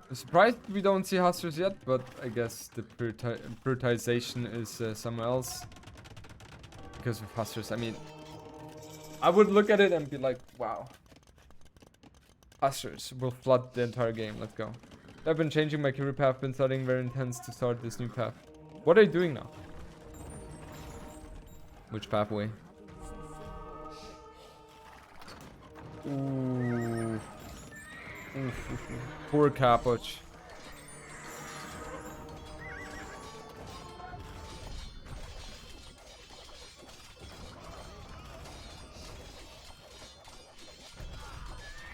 I'm surprised we don't see hustlers yet, but I guess the prioritization is somewhere else. Because of hustlers, I mean, I would look at it and be like, wow. Hustlers will flood the entire game, let's go. I've been changing my career path, been studying very intense to start this new path. What are you doing now? Which pathway? Ooh. Oof. Poor Cabbage.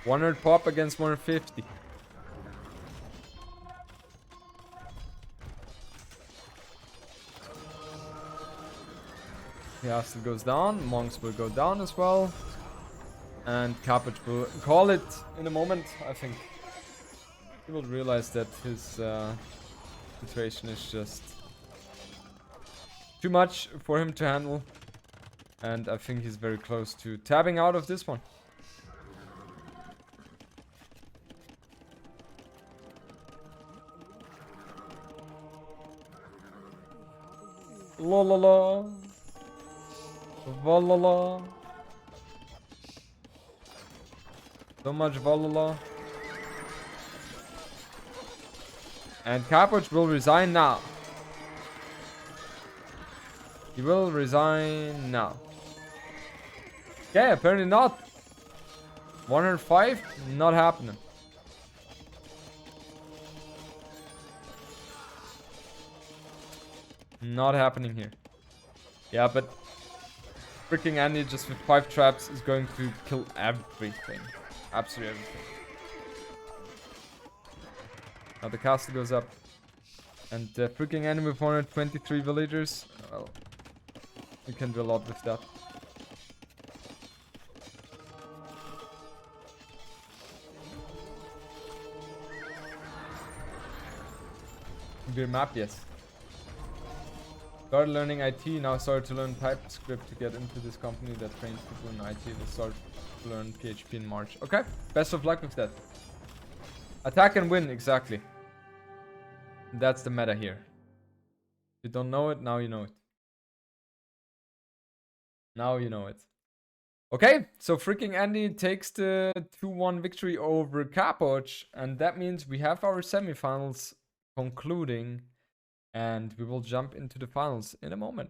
$100 pop against 150. Castle goes down, monks will go down as well. And Cabbage will call it in a moment, I think. He will realize that his situation is just too much for him to handle. And I think he's very close to tabbing out of this one. La la la. Valala. So much Valala. And Cabbage will resign now. He will resign now. Okay, apparently not. 105? Not happening. Not happening here. Yeah, but freaking Andy just with 5 traps is going to kill everything. Absolutely everything. Now the castle goes up. And freaking Andy with 123 villagers. Well, you can do a lot with that. Beer map, yes. Started learning IT, now started to learn TypeScript to get into this company that trains people in IT. Will start to learn PHP in March. Okay, best of luck with that. Attack and win, exactly. That's the meta here. If you don't know it, now you know it. Now you know it. Okay, so freaking Andy takes the 2-1 victory over Kapoch, and that means we have our semifinals concluding, and we will jump into the finals in a moment.